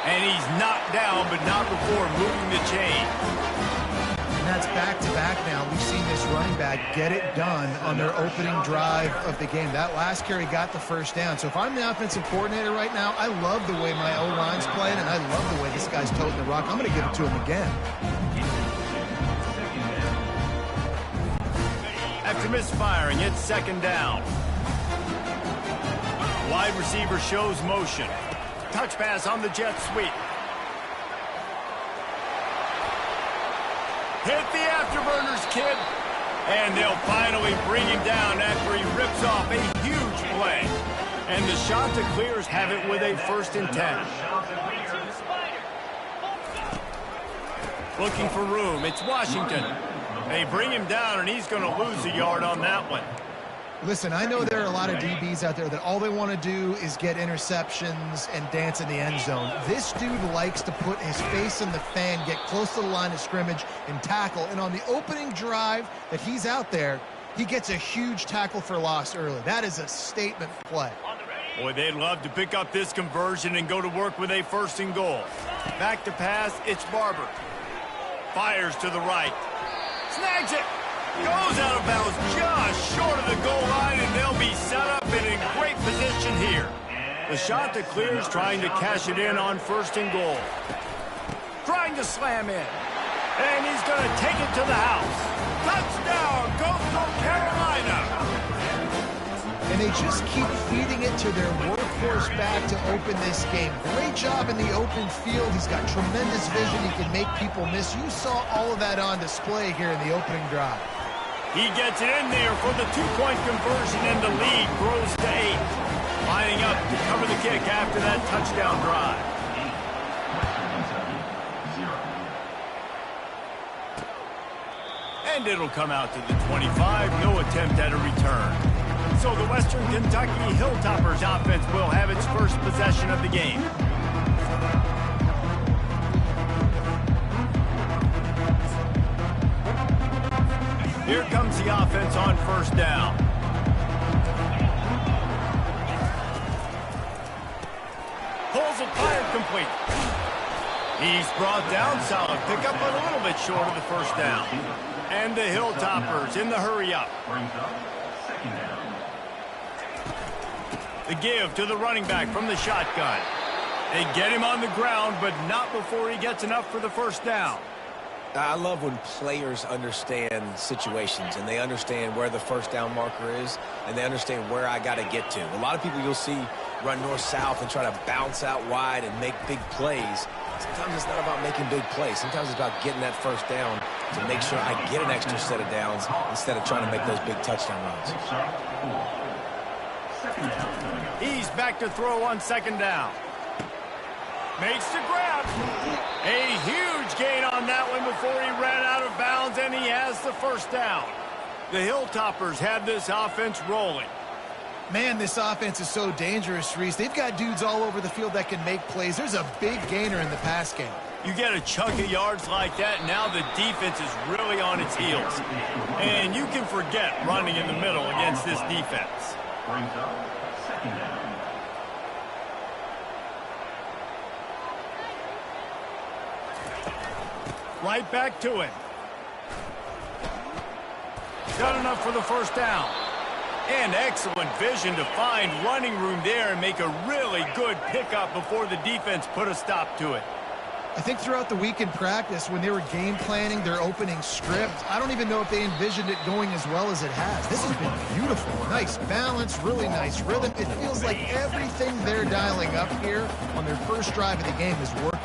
And he's knocked down, but not before moving the chain. And that's back-to-back now. We've seen this running back get it done on their opening drive of the game. That last carry got the first down. So if I'm the offensive coordinator right now, I love the way my O-line's playing, and I love the way this guy's toting the rock. I'm going to give it to him again. After misfiring, it's 2nd down. Wide receiver shows motion. Touch pass on the jet sweep. Hit the afterburners, kid. And they'll finally bring him down after he rips off a huge play. And the Chanticleers have it with a 1st and 10. Looking for room. It's Washington. They bring him down, and he's going to lose a yard on that one. Listen, I know there are a lot of DBs out there that all they want to do is get interceptions and dance in the end zone. This dude likes to put his face in the fan, get close to the line of scrimmage, and tackle. And on the opening drive that he's out there, he gets a huge tackle for loss early. That is a statement play. Boy, they'd love to pick up this conversion and go to work with a 1st and goal. Back to pass, it's Barber. Fires to the right. Snags it. Goes out of bounds just short of the goal line, and they'll be set up in a great position here. The Chanticleers trying to cash it in on 1st and goal. Trying to slam in. And he's going to take it to the house. Touchdown, Coastal Carolina. And they just keep feeding it to their workhorse back to open this game. Great job in the open field. He's got tremendous vision. He can make people miss. You saw all of that on display here in the opening drive. He gets it in there for the 2-point conversion, and the lead grows to 8. Lining up to cover the kick after that touchdown drive. And it'll come out to the 25. No attempt at a return. So the Western Kentucky Hilltoppers offense will have its first possession of the game. Here comes the offense on 1st down. Has it fired complete. He's brought down solid pickup, but a little bit short of the first down. And the Hilltoppers in the hurry up. Brings up second down. The give to the running back from the shotgun. They get him on the ground, but not before he gets enough for the first down. I love when players understand situations and they understand where the first down marker is and they understand where I got to get to. A lot of people you'll see run north-south and try to bounce out wide and make big plays. Sometimes it's not about making big plays. Sometimes it's about getting that first down to make sure I get an extra set of downs instead of trying to make those big touchdown runs. He's back to throw on second down. Makes the grab. A huge gain on that one before he ran out of bounds, and he has the first down. The Hilltoppers have this offense rolling. Man, this offense is so dangerous, Reese. They've got dudes all over the field that can make plays. There's a big gainer in the pass game. You get a chunk of yards like that, now the defense is really on its heels. And you can forget running in the middle against this defense. Brings up second down. Right back to it. Got enough for the first down. And excellent vision to find running room there and make a really good pickup before the defense put a stop to it. I think throughout the week in practice, when they were game planning their opening script, I don't even know if they envisioned it going as well as it has. This has been beautiful. Nice balance, really nice rhythm. It feels like everything they're dialing up here on their first drive of the game is working.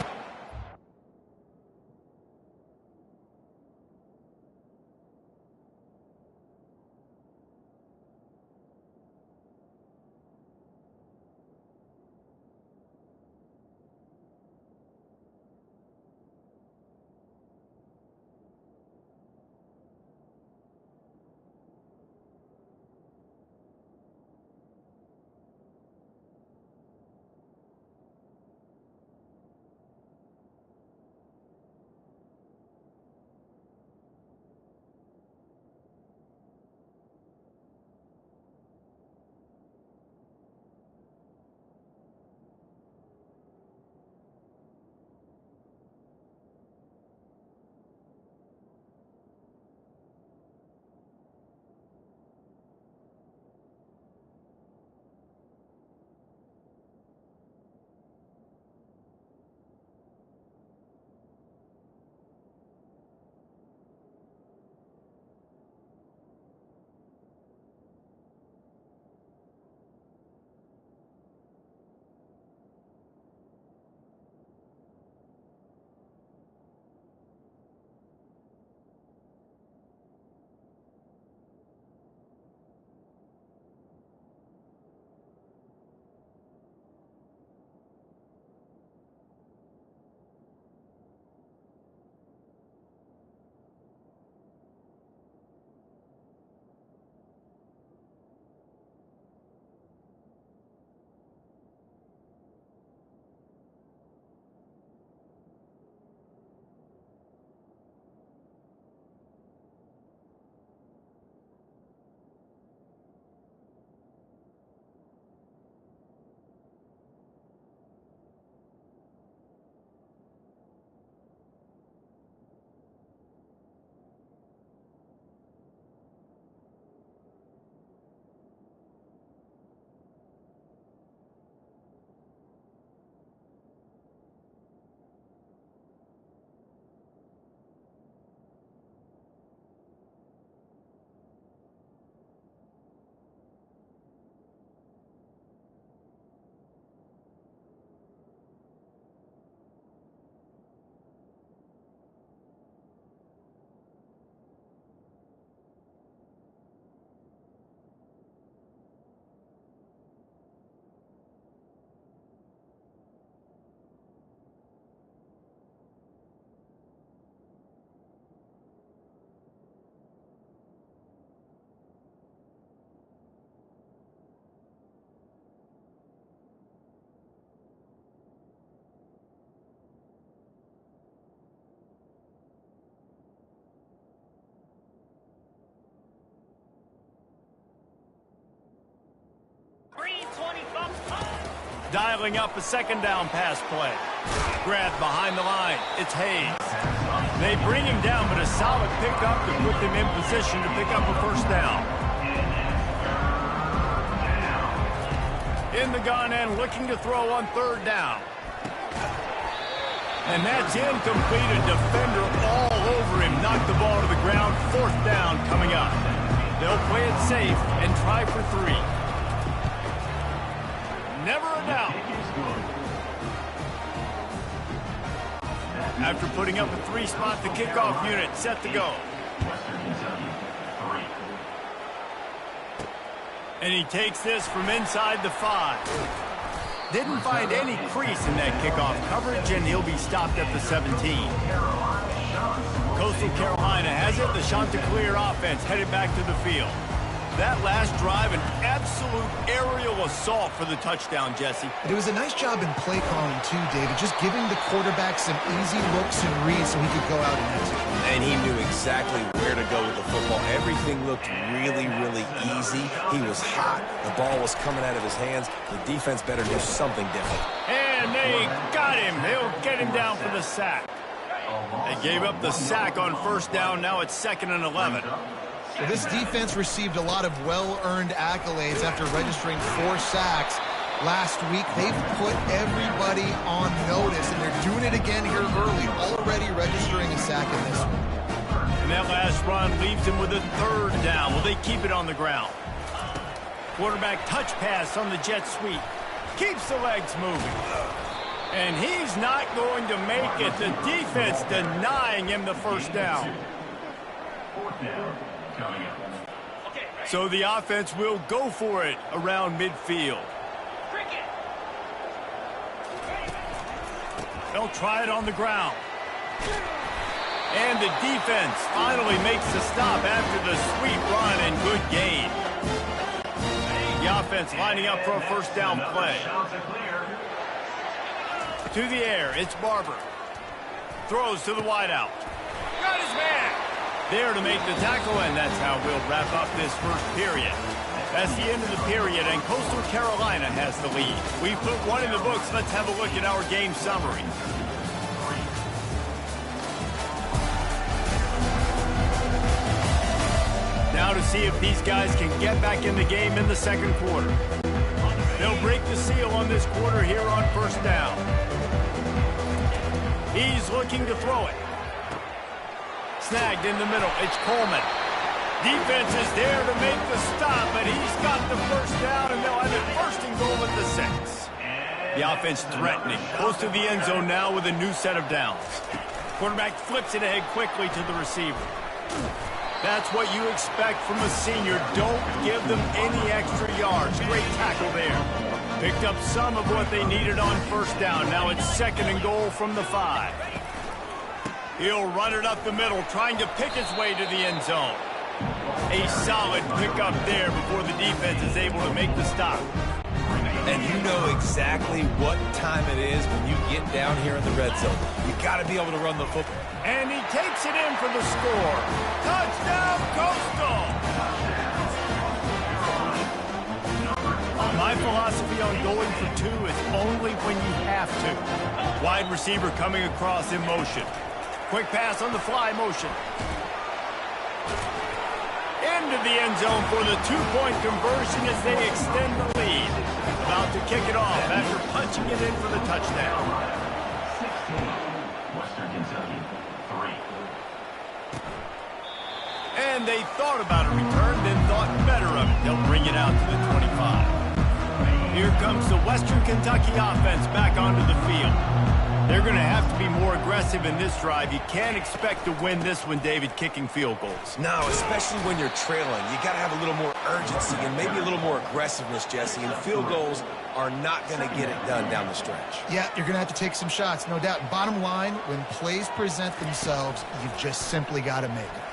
Dialing up a second down pass play. Grabbed behind the line. It's Hayes. They bring him down, but a solid pickup to put them in position to pick up a first down. In the gun and looking to throw on third down. And that's incomplete. A defender all over him. Knocked the ball to the ground. Fourth down coming up. They'll play it safe and try for 3. Never a doubt. After putting up a 3-spot, the kickoff unit set to go. And he takes this from inside the 5. Didn't find any crease in that kickoff coverage, and he'll be stopped at the 17. Coastal Carolina has it. The Chanticleer offense headed back to the field. That last drive, an absolute aerial assault for the touchdown, Jesse. It was a nice job in play calling, too, David, just giving the quarterback some easy looks and reads so he could go out and execute. And he knew exactly where to go with the football. Everything looked really, really easy. He was hot. The ball was coming out of his hands. The defense better do something different. And they got him. They'll get him down for the sack. They gave up the sack on first down. Now it's 2nd and 11. Well, this defense received a lot of well-earned accolades after registering 4 sacks last week. They've put everybody on notice, and they're doing it again here early, already registering a sack in this one. And that last run leaves him with a 3rd down. Will they keep it on the ground? Quarterback touch pass on the jet sweep. Keeps the legs moving. And he's not going to make it. The defense denying him the first down. 4th down. So the offense will go for it around midfield. They'll try it on the ground. And the defense finally makes the stop after the sweet run and good gain. The offense lining up for a first down play. To the air, it's Barber. Throws to the wideout. Got his man. There to make the tackle, and that's how we'll wrap up this first period. That's the end of the period, and Coastal Carolina has the lead. We've put one in the books. Let's have a look at our game summary. Now to see if these guys can get back in the game in the second quarter. They'll break the seal on this quarter here on first down. He's looking to throw it. Snagged in the middle. It's Coleman. Defense is there to make the stop, but he's got the first down, and they'll have it 1st and goal at the 6. The offense threatening. Close to the end zone now with a new set of downs. Quarterback flips it ahead quickly to the receiver. That's what you expect from a senior. Don't give them any extra yards. Great tackle there. Picked up some of what they needed on first down. Now it's 2nd and goal from the 5. He'll run it up the middle, trying to pick his way to the end zone. A solid pickup there before the defense is able to make the stop. And you know exactly what time it is when you get down here in the red zone. You got to be able to run the football. And he takes it in for the score. Touchdown, Coastal! My philosophy on going for 2 is only when you have to. Wide receiver coming across in motion. Quick pass on the fly motion. Into the end zone for the 2-point conversion as they extend the lead. About to kick it off after punching it in for the touchdown. 16, Western Kentucky, 3. And they thought about a return, then thought better of it. They'll bring it out to the 25. Here comes the Western Kentucky offense back onto the field. They're going to have to be more aggressive in this drive. You can't expect to win this one, David, kicking field goals. No, especially when you're trailing. You got to have a little more urgency and maybe a little more aggressiveness, Jesse. And field goals are not going to get it done down the stretch. Yeah, you're going to have to take some shots, no doubt. Bottom line, when plays present themselves, you've just simply got to make it.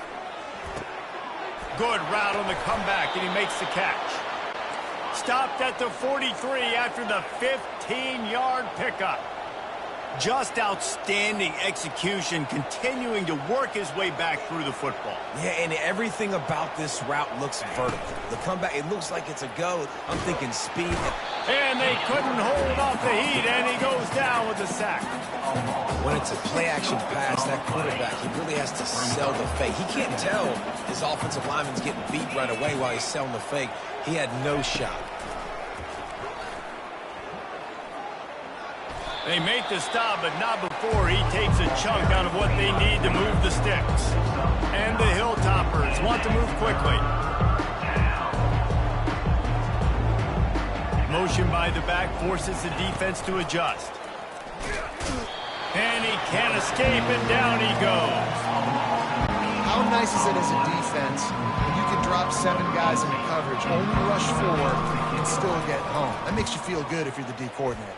Good route on the comeback, and he makes the catch. Stopped at the 43 after the 15-yard pickup. Just outstanding execution, continuing to work his way back through the football. Yeah, and everything about this route looks vertical. The comeback, it looks like it's a go. I'm thinking speed. And they couldn't hold off the heat, and he goes down with a sack. When it's a play-action pass, that quarterback, he really has to sell the fake. He can't tell his offensive lineman's getting beat right away while he's selling the fake. He had no shot. They make the stop, but not before he takes a chunk out of what they need to move the sticks. And the Hilltoppers want to move quickly. Motion by the back forces the defense to adjust. And he can't escape, and down he goes. How nice is it as a defense when you can drop 7 guys into coverage, only rush 4, and still get home? That makes you feel good if you're the D coordinator.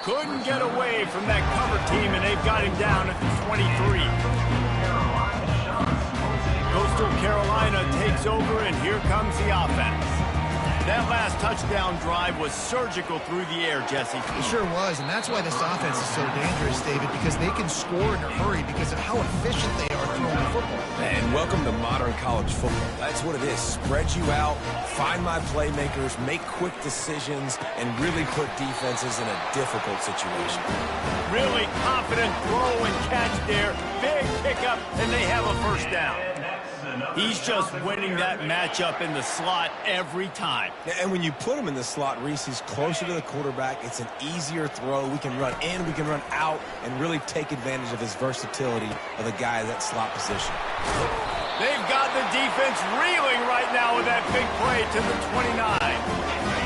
Couldn't get away from that cover team, and they've got him down at the 23. Coastal Carolina takes over, and here comes the offense. That last touchdown drive was surgical through the air, Jesse. It sure was, and that's why this offense is so dangerous, David, because they can score in a hurry because of how efficient they are throwing the football. And welcome to modern college football. That's what it is. Spread you out, find my playmakers, make quick decisions, and really put defenses in a difficult situation. Really confident throw and catch there. Big pickup, and they have a first down. He's just winning that matchup in the slot every time. Yeah, and when you put him in the slot, Reese, he's closer to the quarterback. It's an easier throw. We can run in, we can run out, and really take advantage of his versatility of the guy in that slot position. They've got the defense reeling right now with that big play to the 29.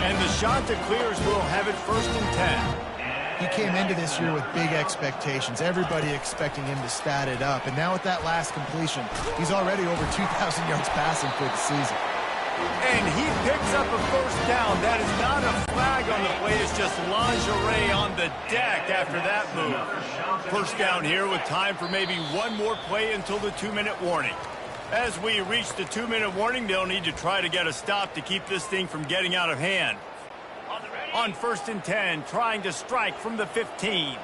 And the shot to clears will have it 1st and 10. He came into this year with big expectations, everybody expecting him to stat it up. And now with that last completion, he's already over 2,000 yards passing for the season. And he picks up a first down. That is not a flag on the play. It's just lingerie on the deck after that move. First down here with time for maybe one more play until the 2-minute warning. As we reach the 2-minute warning, they'll need to try to get a stop to keep this thing from getting out of hand. On 1st and 10, trying to strike from the 15.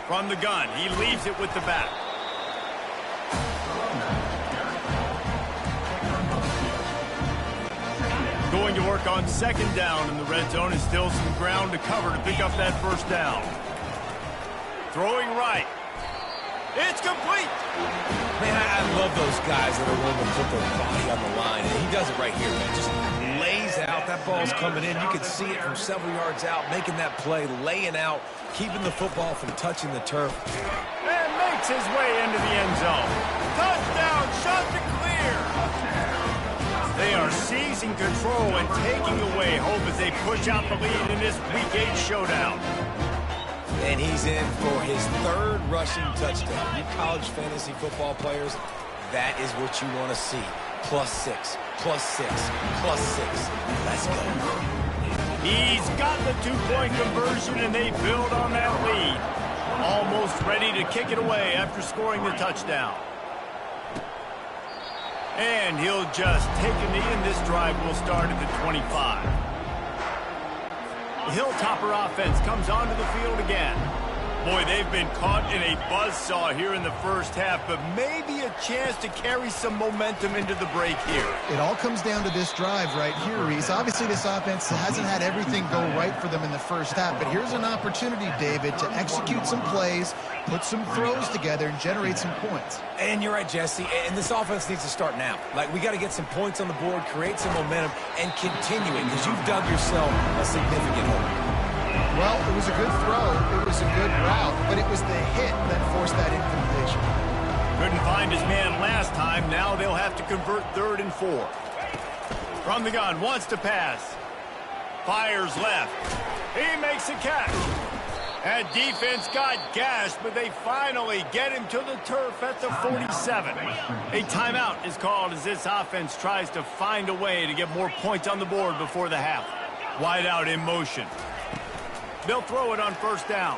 From the gun, he leaves it with the back. Going to work on 2nd down in the red zone, and still some ground to cover to pick up that first down. Throwing right. It's complete. Man, I love those guys that are willing to put their body on the line. And he does it right here, man. Just lays out. That ball's coming in. You can see it from several yards out, making that play, laying out, keeping the football from touching the turf. And makes his way into the end zone. Touchdown, shot to clear. They are seizing control and taking away hope as they push out the lead in this Week 8 showdown. And he's in for his 3rd rushing touchdown. You college fantasy football players, that is what you want to see. +6, +6, +6. Let's go. He's got the 2-point conversion, and they build on that lead. Almost ready to kick it away after scoring the touchdown. And he'll just take a knee, and this drive will start at the 25. The Hilltopper offense comes onto the field again. Boy, they've been caught in a buzzsaw here in the first half, but maybe a chance to carry some momentum into the break here. It all comes down to this drive right here, Reese. Obviously, this offense hasn't had everything go right for them in the first half, but here's an opportunity, David, to execute some plays, put some throws together, and generate some points. And you're right, Jesse. And this offense needs to start now. Like, we got to get some points on the board, create some momentum, and continue it, because you've dug yourself a significant hole. Well, it was a good throw, it was a good route, but it was the hit that forced that incompletion. Couldn't find his man last time. Now they'll have to convert 3rd and 4. From the gun, wants to pass. Fires left. He makes a catch. That defense got gashed, but they finally get him to the turf at the 47. A timeout is called as this offense tries to find a way to get more points on the board before the half. Wide out in motion. They'll throw it on 1st down.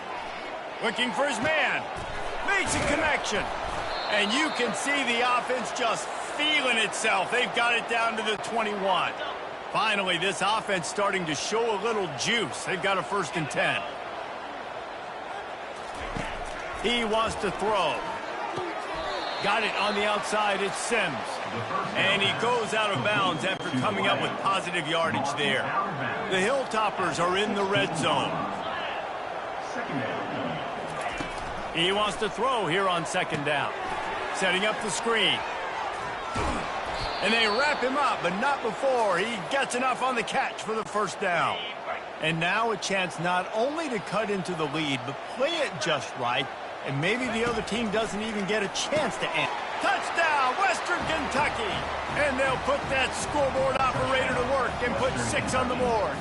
Looking for his man. Makes a connection. And you can see the offense just feeling itself. They've got it down to the 21. Finally, this offense starting to show a little juice. They've got a 1st and 10. He wants to throw. Got it on the outside. It's Sims. And he goes out of bounds after coming up with positive yardage there. The Hilltoppers are in the red zone. He wants to throw here on 2nd down. Setting up the screen. And they wrap him up, but not before he gets enough on the catch for the 1st down. And now a chance not only to cut into the lead, but play it just right. And maybe the other team doesn't even get a chance to end. Touchdown, Western Kentucky! And they'll put that scoreboard operator to work and put 6 on the board.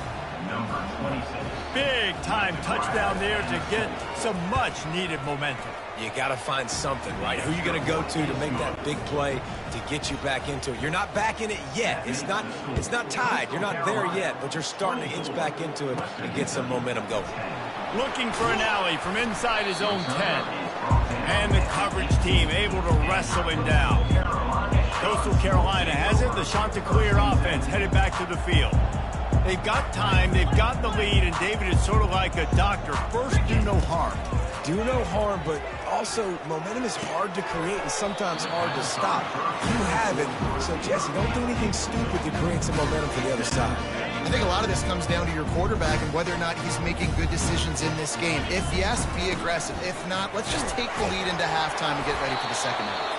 Number 26. Big-time touchdown there to get some much-needed momentum. You got to find something, right? Who are you going to go to make that big play to get you back into it? You're not back in it yet. It's not tied. You're not there yet, but you're starting to inch back into it and get some momentum going. Looking for an alley from inside his own 10. And the coverage team able to wrestle him down. Coastal Carolina has it. The Chanticleer offense headed back to the field. They've got time. They've got the lead. And David is sort of like a doctor. First, do no harm. Do no harm, but also momentum is hard to create and sometimes hard to stop. You have it. So, Jesse, don't do anything stupid to create some momentum for the other side. I think a lot of this comes down to your quarterback and whether or not he's making good decisions in this game. If yes, be aggressive. If not, let's just take the lead into halftime and get ready for the 2nd half.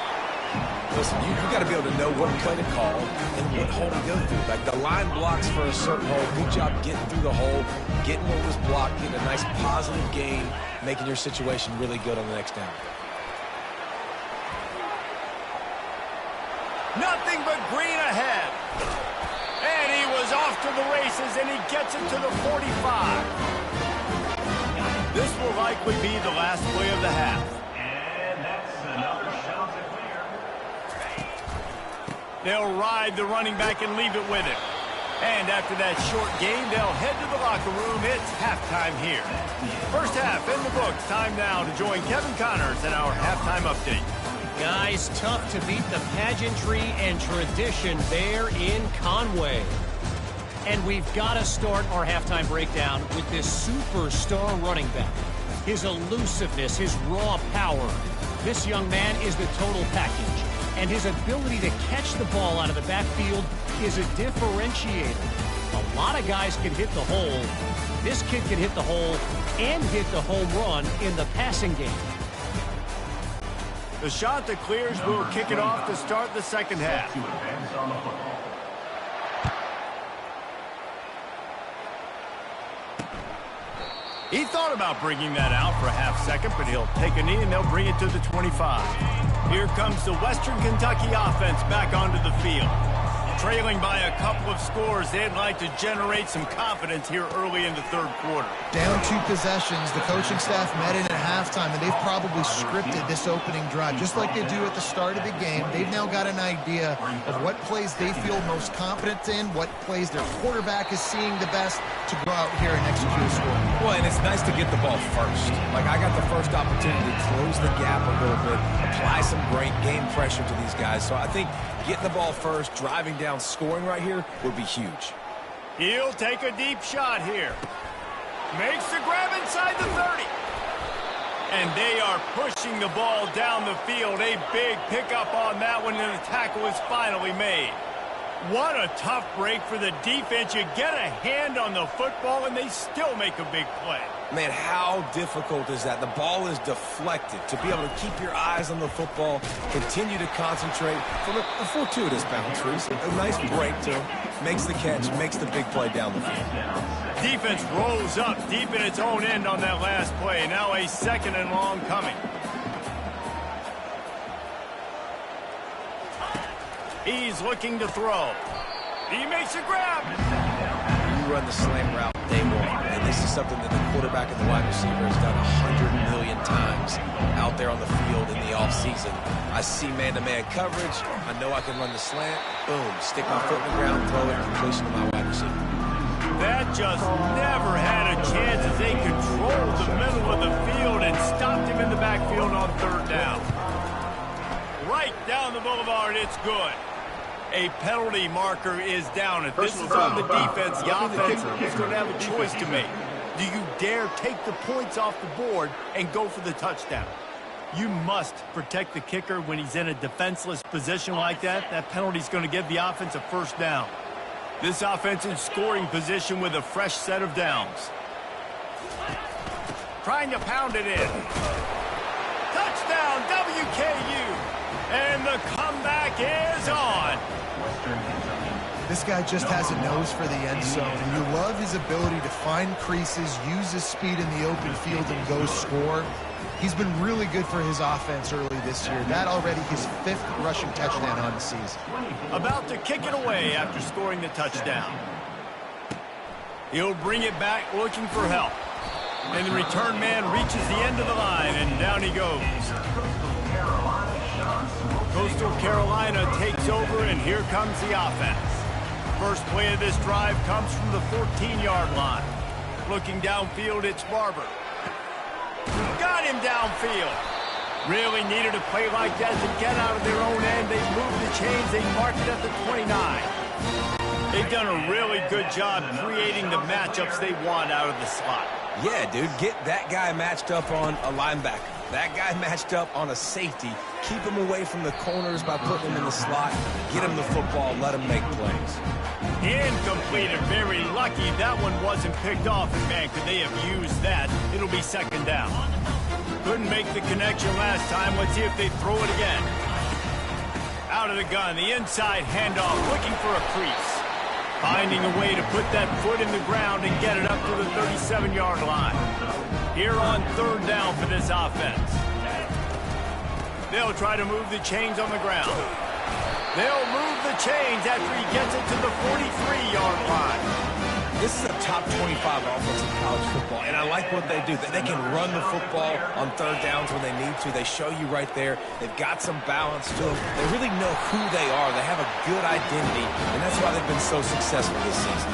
Listen, you got to be able to know what play to call and what hole to go through. Like the line blocks for a certain hole. Good job getting through the hole, getting what was blocked, getting a nice positive gain, making your situation really good on the next down. Nothing but green ahead. And he was off to the races, and he gets it to the 45. This will likely be the last play of the half. And that's another shot to clear. They'll ride the running back and leave it with him. And after that short game, they'll head to the locker room. It's halftime here. 1st half in the books. Time now to join Kevin Connors in our halftime update. Guys, tough to beat the pageantry and tradition there in Conway. And we've got to start our halftime breakdown with this superstar running back. His elusiveness, his raw power. This young man is the total package. And his ability to catch the ball out of the backfield is a differentiator. A lot of guys can hit the hole. This kid can hit the hole and hit the home run in the passing game. The Chanticleers will kick it off to start the 2nd half. To advance on the football. He thought about bringing that out for a half-second, but he'll take a knee and they'll bring it to the 25. Here comes the Western Kentucky offense back onto the field. Trailing by a couple of scores, they'd like to generate some confidence here early in the 3rd quarter. Down 2 possessions, the coaching staff met in at halftime, and they've probably scripted this opening drive, just like they do at the start of the game. They've now got an idea of what plays they feel most confident in, what plays their quarterback is seeing the best to go out here and execute a score. Well, and it's nice to get the ball first. Like, I got the first opportunity to close the gap a little bit, apply some great game pressure to these guys. So I think getting the ball first, driving down, scoring right here would be huge. He'll take a deep shot here. Makes the grab inside the 30. And they are pushing the ball down the field. A big pickup on that one, and the tackle is finally made. What a tough break for the defense. You get a hand on the football, and they still make a big play. Man, how difficult is that? The ball is deflected. To be able to keep your eyes on the football, continue to concentrate from a fortuitous bounce, Reese. A nice break to him. Makes the catch, makes the big play down the field. Defense rolls up deep in its own end on that last play. Now a 2nd and long coming. He's looking to throw. He makes a grab. You run the slant route day one, and this is something that the quarterback and the wide receiver has done 100 million times out there on the field in the offseason. I see man-to-man coverage. I know I can run the slant. Boom, stick my foot in the ground, throw it, completion to my wide receiver. That just never had a chance as they controlled the middle of the field and stopped him in the backfield on 3rd down. Right down the boulevard, it's good. A penalty marker is down. If this Personal is on the foul. defense, the Roughing the offense kicker. is going to have a choice to make. Do you dare take the points off the board and go for the touchdown? You must protect the kicker when he's in a defenseless position like that. That penalty is going to give the offense a first down. This offense in scoring position with a fresh set of downs. Trying to pound it in. Touchdown, WKU. And the comeback is on. This guy just has a nose for the end zone, and you love his ability to find creases, use his speed in the open field, and go score. He's been really good for his offense early this year. That already his 5th rushing touchdown on the season. About to kick it away after scoring the touchdown. He'll bring it back looking for help. And the return man reaches the end of the line, and down he goes. Coastal Carolina takes over, and here comes the offense. First play of this drive comes from the 14-yard line. Looking downfield, it's Barber. Got him downfield. Really needed a play like that to get out of their own end. They moved the chains. They marked it at the 29. They've done a really good job creating the matchups they want out of the slot. Yeah, dude, get that guy matched up on a linebacker. That guy matched up on a safety. Keep him away from the corners by putting him in the slot. Get him the football. Let him make plays. Incomplete and very lucky that one wasn't picked off. And man, could they have used that? It'll be second down. Couldn't make the connection last time. Let's see if they throw it again. Out of the gun, the inside handoff, looking for a crease. Finding a way to put that foot in the ground and get it up to the 37-yard line. Here on third down for this offense. They'll try to move the chains on the ground. They'll move the chains after he gets it to the 43-yard line. This is a top 25 offense in college football, and I like what they do. They can run the football on third downs when they need to. They show you right there. They've got some balance to them. They really know who they are. They have a good identity, and that's why they've been so successful this season.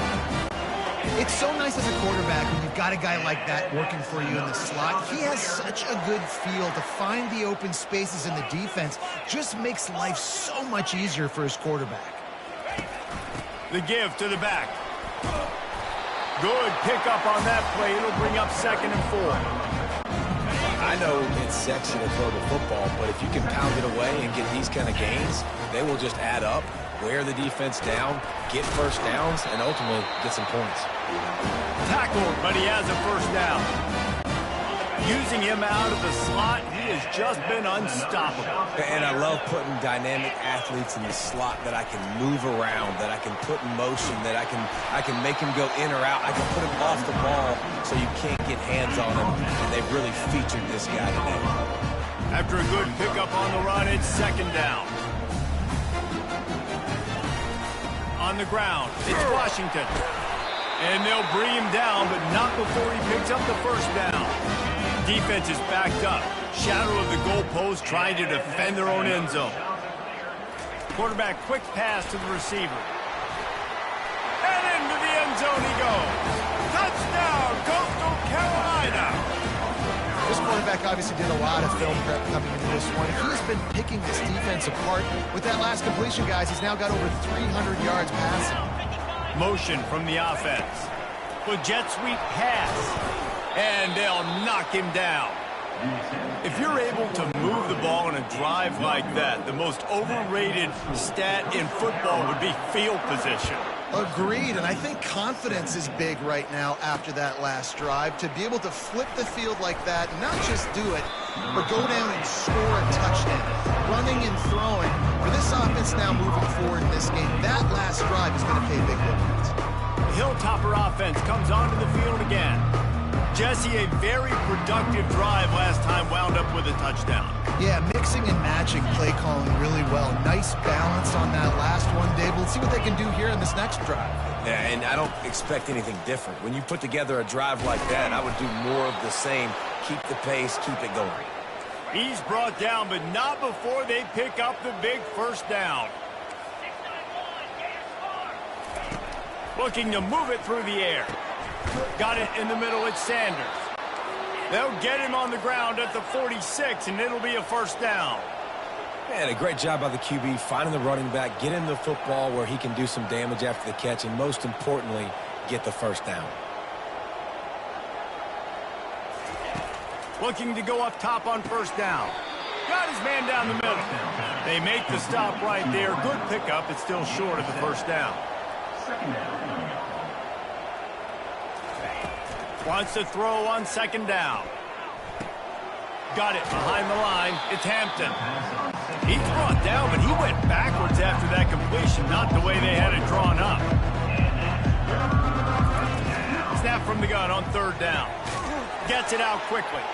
It's so nice as a quarterback when you've got a guy like that working for you in the slot. He has such a good feel to find the open spaces in the defense. Just makes life so much easier for his quarterback. The give to the back. Good pickup on that play. It'll bring up 2nd and 4. I know it's sexy to throw the football, but if you can pound it away and get these kind of gains, they will just add up, wear the defense down, get first downs, and ultimately get some points. Tackled, but he has a first down. Using him out of the slot, he has just been unstoppable. And I love putting dynamic athletes in the slot that I can move around, that I can put in motion, that I can make him go in or out. I can put him off the ball so you can't get hands on him. And they've really featured this guy today. After a good pickup on the run, it's 2nd down. On the ground, it's Washington. And they'll bring him down, but not before he picks up the first down. Defense is backed up. Shadow of the goalpost trying to defend their own end zone. Quarterback quick pass to the receiver. And into the end zone he goes. Touchdown, Coastal Carolina. This quarterback obviously did a lot of film prep coming into this one. He's been picking this defense apart. With that last completion, guys, he's now got over 300 yards passing. Motion from the offense. With jet sweep pass. And they'll knock him down. If you're able to move the ball in a drive like that, the most overrated stat in football would be field position. Agreed, and I think confidence is big right now after that last drive. To be able to flip the field like that, not just do it, but go down and score a touchdown. Running and throwing. For this offense now moving forward in this game, that last drive is going to pay big dividends. Hilltopper offense comes onto the field again. Jesse, a very productive drive last time, wound up with a touchdown. Yeah, mixing and matching play calling really well. Nice balance on that last one, Dave. Let's see what they can do here in this next drive. Yeah, and I don't expect anything different. When you put together a drive like that, I would do more of the same. Keep the pace, keep it going. He's brought down, but not before they pick up the big first down. Looking to move it through the air. Got it in the middle, it's Sanders. They'll get him on the ground at the 46, and it'll be a first down. Man, a great job by the QB, finding the running back, getting the football where he can do some damage after the catch, and most importantly, get the first down. Looking to go up top on first down. Got his man down the middle. They make the stop right there. Good pickup. It's still short of the first down. Wants to throw on second down. Got it behind the line. It's Hampton. He's brought down, but he went backwards after that completion, not the way they had it drawn up. Snap from the gun on third down. Gets it out quickly.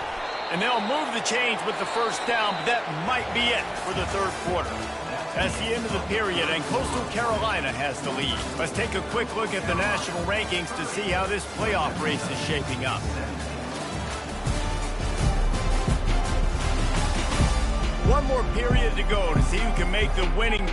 And they'll move the chains with the first down, but that might be it for the third quarter. That's the end of the period, and Coastal Carolina has the lead. Let's take a quick look at the national rankings to see how this playoff race is shaping up. One more period to go to see who can make the winning...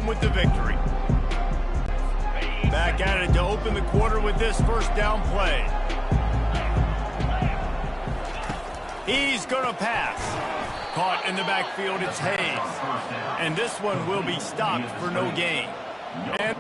with the victory. Back at it to open the quarter with this first down play. He's going to pass. Caught in the backfield, it's Hayes. And this one will be stopped for no gain. And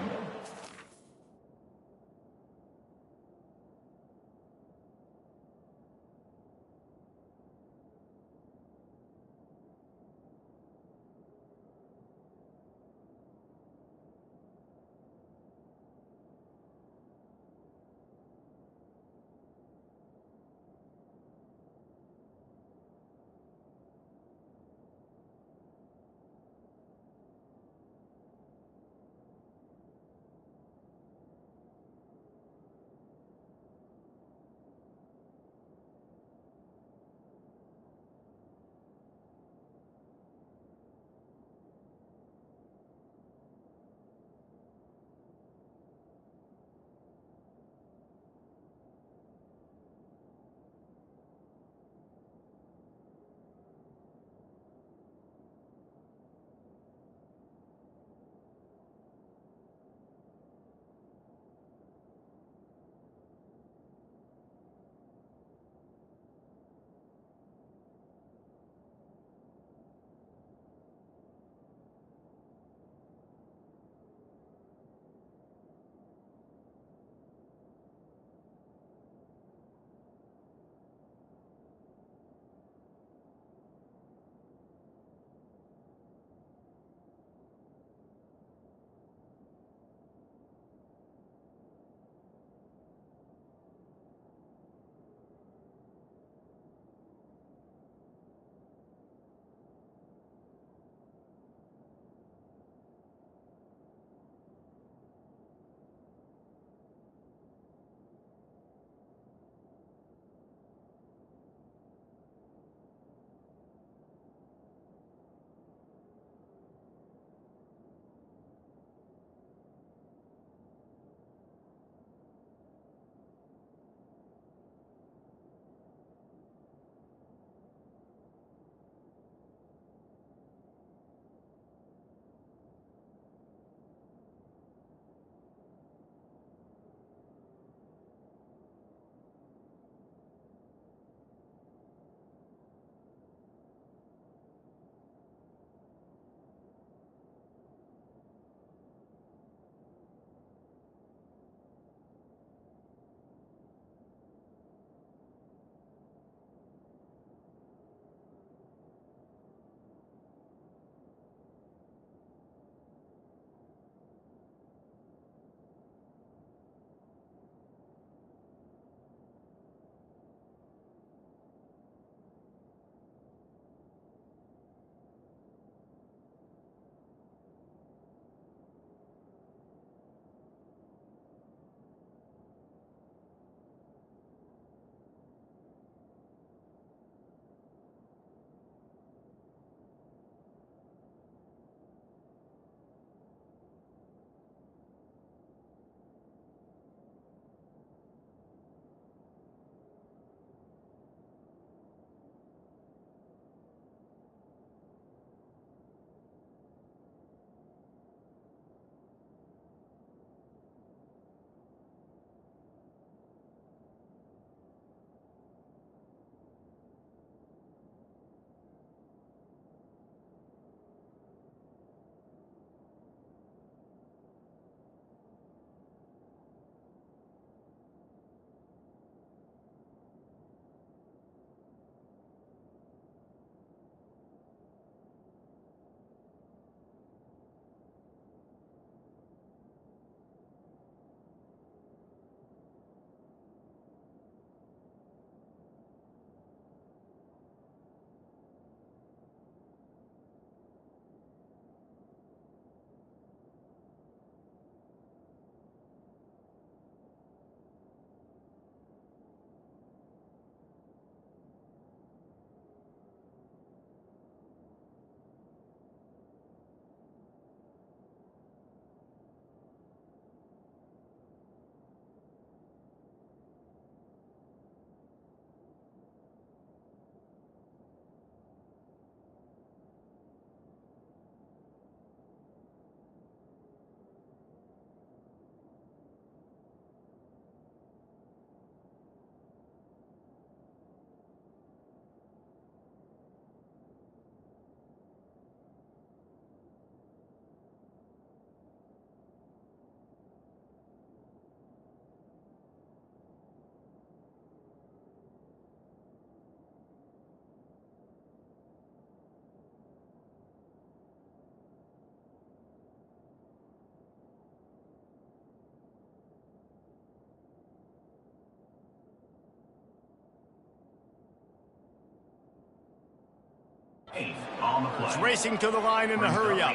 On the play. It's racing to the line in a hurry up.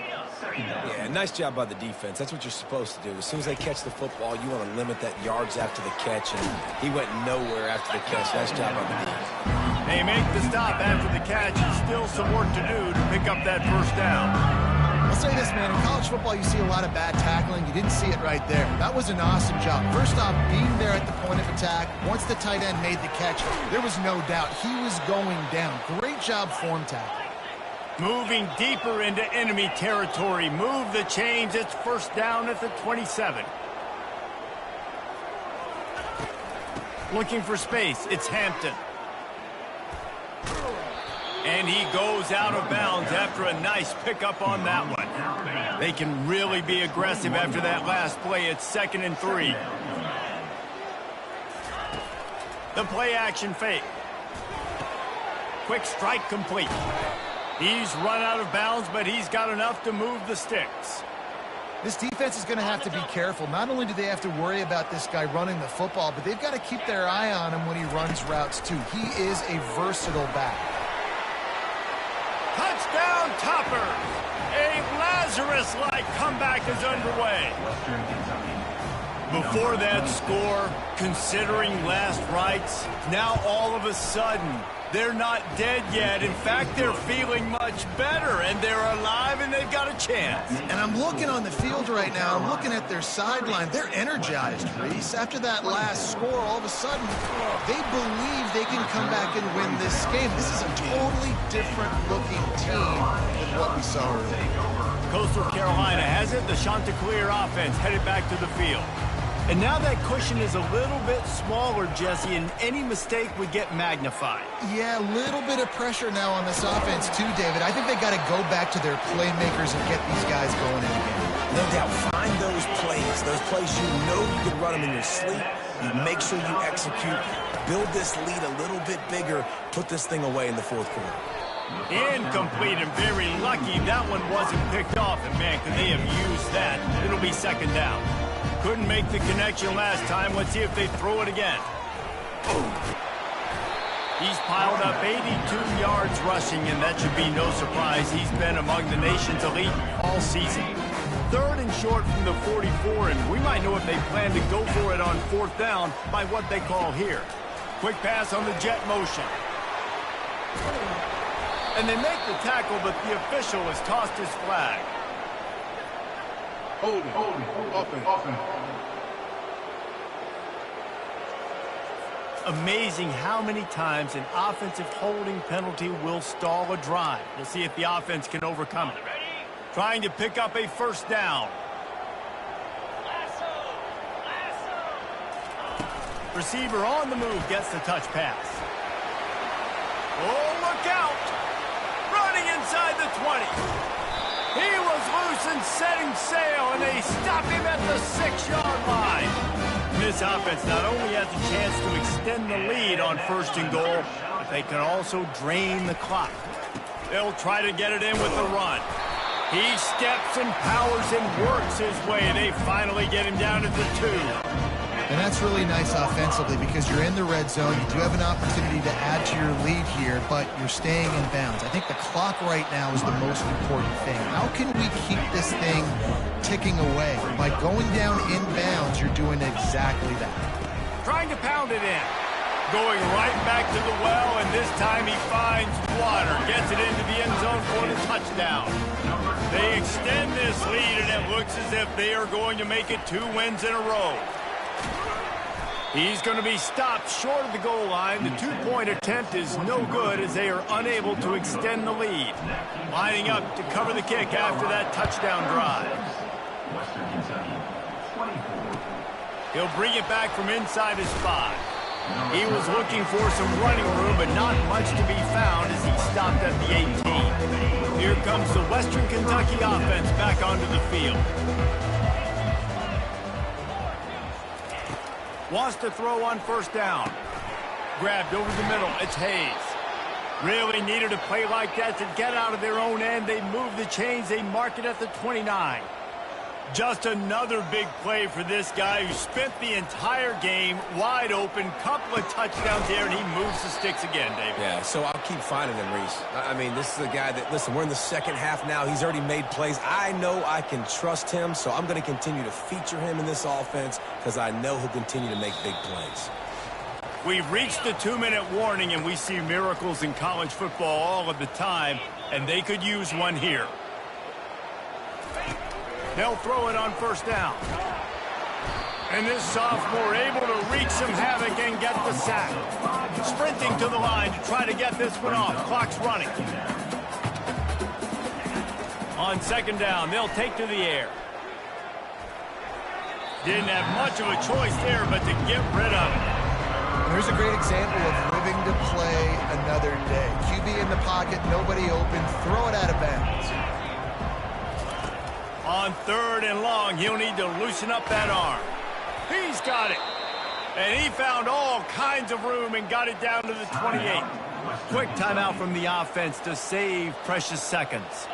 Yeah, nice job by the defense. That's what you're supposed to do. As soon as they catch the football, you want to limit that yards after the catch, and he went nowhere after the catch. Nice job by the defense. They make the stop after the catch, and still some work to do to pick up that first down. I'll say this, man. In college football, you see a lot of bad tackling. You didn't see it right there. That was an awesome job. First off, being there at the point of attack. Once the tight end made the catch, there was no doubt he was going down. Great job form tackle. Moving deeper into enemy territory. Move the chains. It's first down at the 27. Looking for space. It's Hampton. And he goes out of bounds after a nice pickup on that one. They can really be aggressive after that last play. It's 2nd and 3. The play action fake. Quick strike complete. He's run out of bounds, but he's got enough to move the sticks. This defense is going to have to be careful. Not only do they have to worry about this guy running the football, but they've got to keep their eye on him when he runs routes, too. He is a versatile back. Touchdown, Toppers! A Lazarus-like comeback is underway. Before that score, considering last rites, now all of a sudden, they're not dead yet. In fact, they're feeling much better, and they're alive, and they've got a chance. And I'm looking on the field right now. I'm looking at their sideline. They're energized, Reese. After that last score, all of a sudden, they believe they can come back and win this game. This is a totally different-looking team than what we saw earlier. Coastal Carolina has it. The Chanticleer offense headed back to the field. And now that cushion is a little bit smaller, Jesse, and any mistake would get magnified. Yeah, a little bit of pressure now on this offense too, David. I think they got to go back to their playmakers and get these guys going in the game. No doubt, find those plays you know you can run them in your sleep. You make sure you execute, build this lead a little bit bigger, put this thing away in the 4th quarter. Incomplete, and very lucky that one wasn't picked off. And man, could they have used that? It'll be 2nd down. Couldn't make the connection last time. Let's see if they throw it again. He's piled up 82 yards rushing, and that should be no surprise. He's been among the nation's elite all season. 3rd and short from the 44, and we might know if they plan to go for it on 4th down by what they call here. Quick pass on the jet motion. And they make the tackle, but the official has tossed his flag. Hold it. Offense. Amazing how many times an offensive holding penalty will stall a drive. We'll see if the offense can overcome it. Trying to pick up a first down. Receiver on the move gets the touch pass. Oh, look out! Running inside the 20. He was loose and setting sail, and they stop him at the 6-yard line. This offense not only has a chance to extend the lead on 1st and goal, but they can also drain the clock. They'll try to get it in with the run. He steps and powers and works his way. They finally get him down at the 2. And that's really nice offensively because you're in the red zone. You do have an opportunity to add to your lead here, but you're staying in bounds. I think the clock right now is the most important thing. How can we keep this thing ticking away? By going down in bounds, you're doing exactly that. Trying to pound it in. Going right back to the well, and this time he finds water. Gets it into the end zone for the touchdown. They extend this lead, and it looks as if they are going to make it 2 wins in a row. He's going to be stopped short of the goal line. The 2-point attempt is no good as they are unable to extend the lead. Lining up to cover the kick after that touchdown drive. He'll bring it back from inside his 5. He was looking for some running room, but not much to be found as he stopped at the 18. Here comes the Western Kentucky offense back onto the field. Wants to throw on 1st down. Grabbed over the middle. It's Hayes. Really needed a play like that to get out of their own end. They move the chains. They mark it at the 29. Just another big play for this guy who spent the entire game wide open. Couple of touchdowns there, and he moves the sticks again, David. Yeah, so I'll keep finding him, Reese. I mean, this is a guy that, listen, we're in the second half now. He's already made plays. I know I can trust him, so I'm going to continue to feature him in this offense because I know he'll continue to make big plays. We've reached the 2-minute warning, and we see miracles in college football all of the time, and they could use one here. They'll throw it on first down. And this sophomore able to wreak some havoc and get the sack. Sprinting to the line to try to get this one off. Clock's running. On second down, they'll take to the air. Didn't have much of a choice there, but to get rid of it. Here's a great example of living to play another day. QB in the pocket, nobody open, throw it out of bounds. On third and long, he'll need to loosen up that arm. He's got it. And he found all kinds of room and got it down to the 28. Quick timeout from the offense to save precious seconds.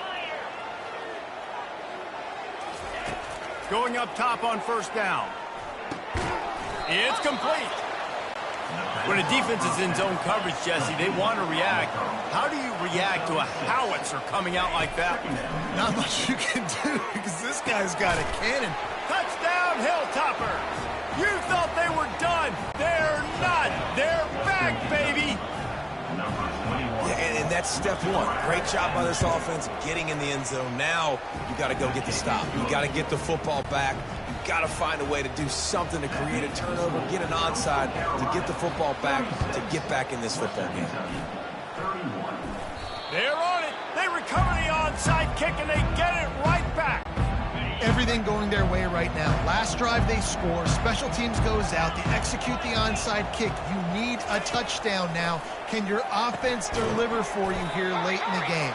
Going up top on first down. It's complete. When a defense is in zone coverage, Jesse, they want to react. How do you react to a howitzer coming out like that? Not much you can do because this guy's got a cannon. Touchdown, Hilltoppers! You thought they were done. They're not. They're back, baby. Yeah, and that's step one. Great job by this offense getting in the end zone. Now you got to go get the stop. You got to get the football back. You got to find a way to do something to create a turnover, get an onside, to get the football back, to get back in this football game. They're on it. They recover the onside kick, and they get it right back. Everything going their way right now. Last drive they score. Special teams goes out. They execute the onside kick. You need a touchdown now. Can your offense deliver for you here late in the game?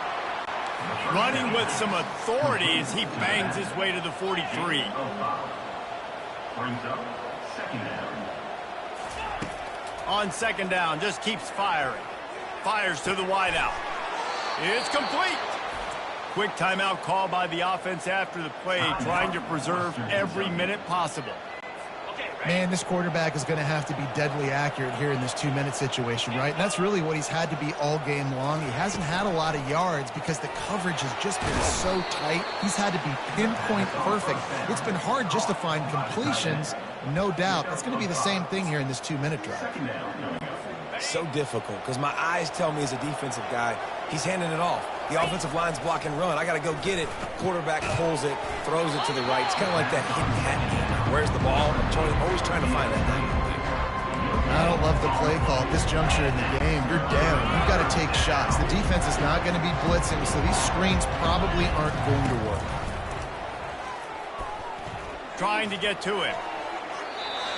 Running with some authority as he bangs his way to the 43. On second down, just keeps firing. Fires to the wideout. It's complete. Quick timeout call by the offense after the play, trying to preserve every minute possible. Man, this quarterback is going to have to be deadly accurate here in this 2-minute situation, right? And that's really what he's had to be all game long. He hasn't had a lot of yards because the coverage has just been so tight. He's had to be pinpoint perfect. It's been hard just to find completions, no doubt. It's going to be the same thing here in this 2-minute drive. So difficult because my eyes tell me as a defensive guy, he's handing it off. The offensive line's block and run. I got to go get it. Quarterback pulls it, throws it to the right. It's kind of like that hidden hat game. Where's the ball? I'm always trying to find that thing. I don't love the play call at this juncture in the game. You're down. You've got to take shots. The defense is not going to be blitzing, so these screens probably aren't going to work. Trying to get to it.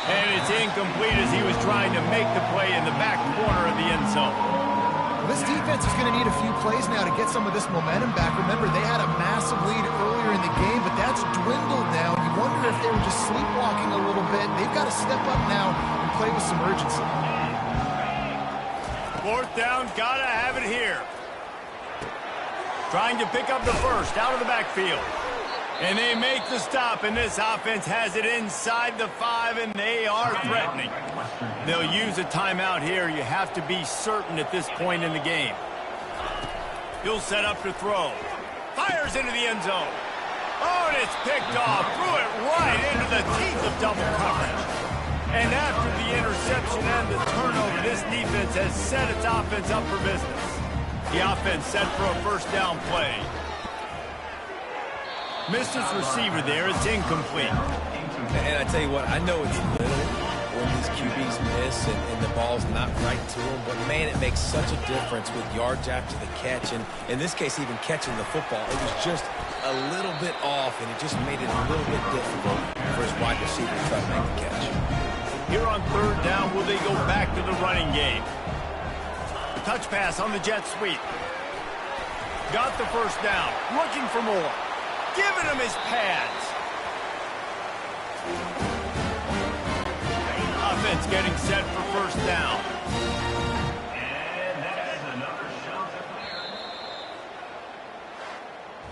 And it's incomplete as he was trying to make the play in the back corner of the end zone. Well, this defense is going to need a few plays now to get some of this momentum back. Remember, they had a massive lead earlier in the game, but that's dwindled now. You wonder if they were just sleepwalking a little bit. They've got to step up now and play with some urgency. Fourth down, gotta have it here. Trying to pick up the first out of the backfield. And they make the stop, and this offense has it inside the 5, and they are threatening. They'll use a timeout here. You have to be certain at this point in the game. He'll set up to throw. Fires into the end zone. Oh, and it's picked off. Threw it right into the teeth of double coverage. And after the interception and the turnover, this defense has set its offense up for business. The offense set for a first down play. Missed his receiver there. It's incomplete. And I tell you what, I know it's little when these QBs miss and the ball's not right to them, but man, it makes such a difference with yards after the catch. And in this case, even catching the football, it was just a little bit off, and it just made it a little bit difficult for his wide receiver to try to make the catch. Here on third down, will they go back to the running game? Touch pass on the jet sweep. Got the first down. Looking for more. Giving him his pads. Offense getting set for first down. And that is another shot to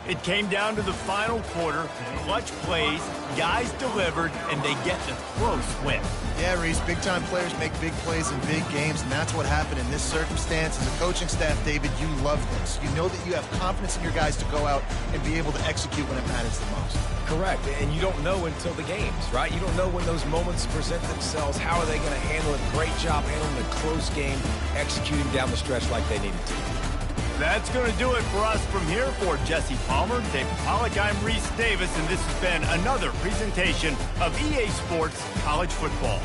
clear. It came down to the final quarter, clutch plays, guys delivered, and they get the close win. Yeah, Reese, big-time players make big plays in big games, and that's what happened in this circumstance. As a coaching staff, David, you love this. You know that you have confidence in your guys to go out and be able to execute when it matters the most. Correct, and you don't know until the games, right? You don't know when those moments present themselves. How are they going to handle it? Great job handling a close game, executing down the stretch like they needed to. That's going to do it for us from here. For Jesse Palmer, David Pollack, I'm Reese Davis, and this has been another presentation of EA Sports College Football.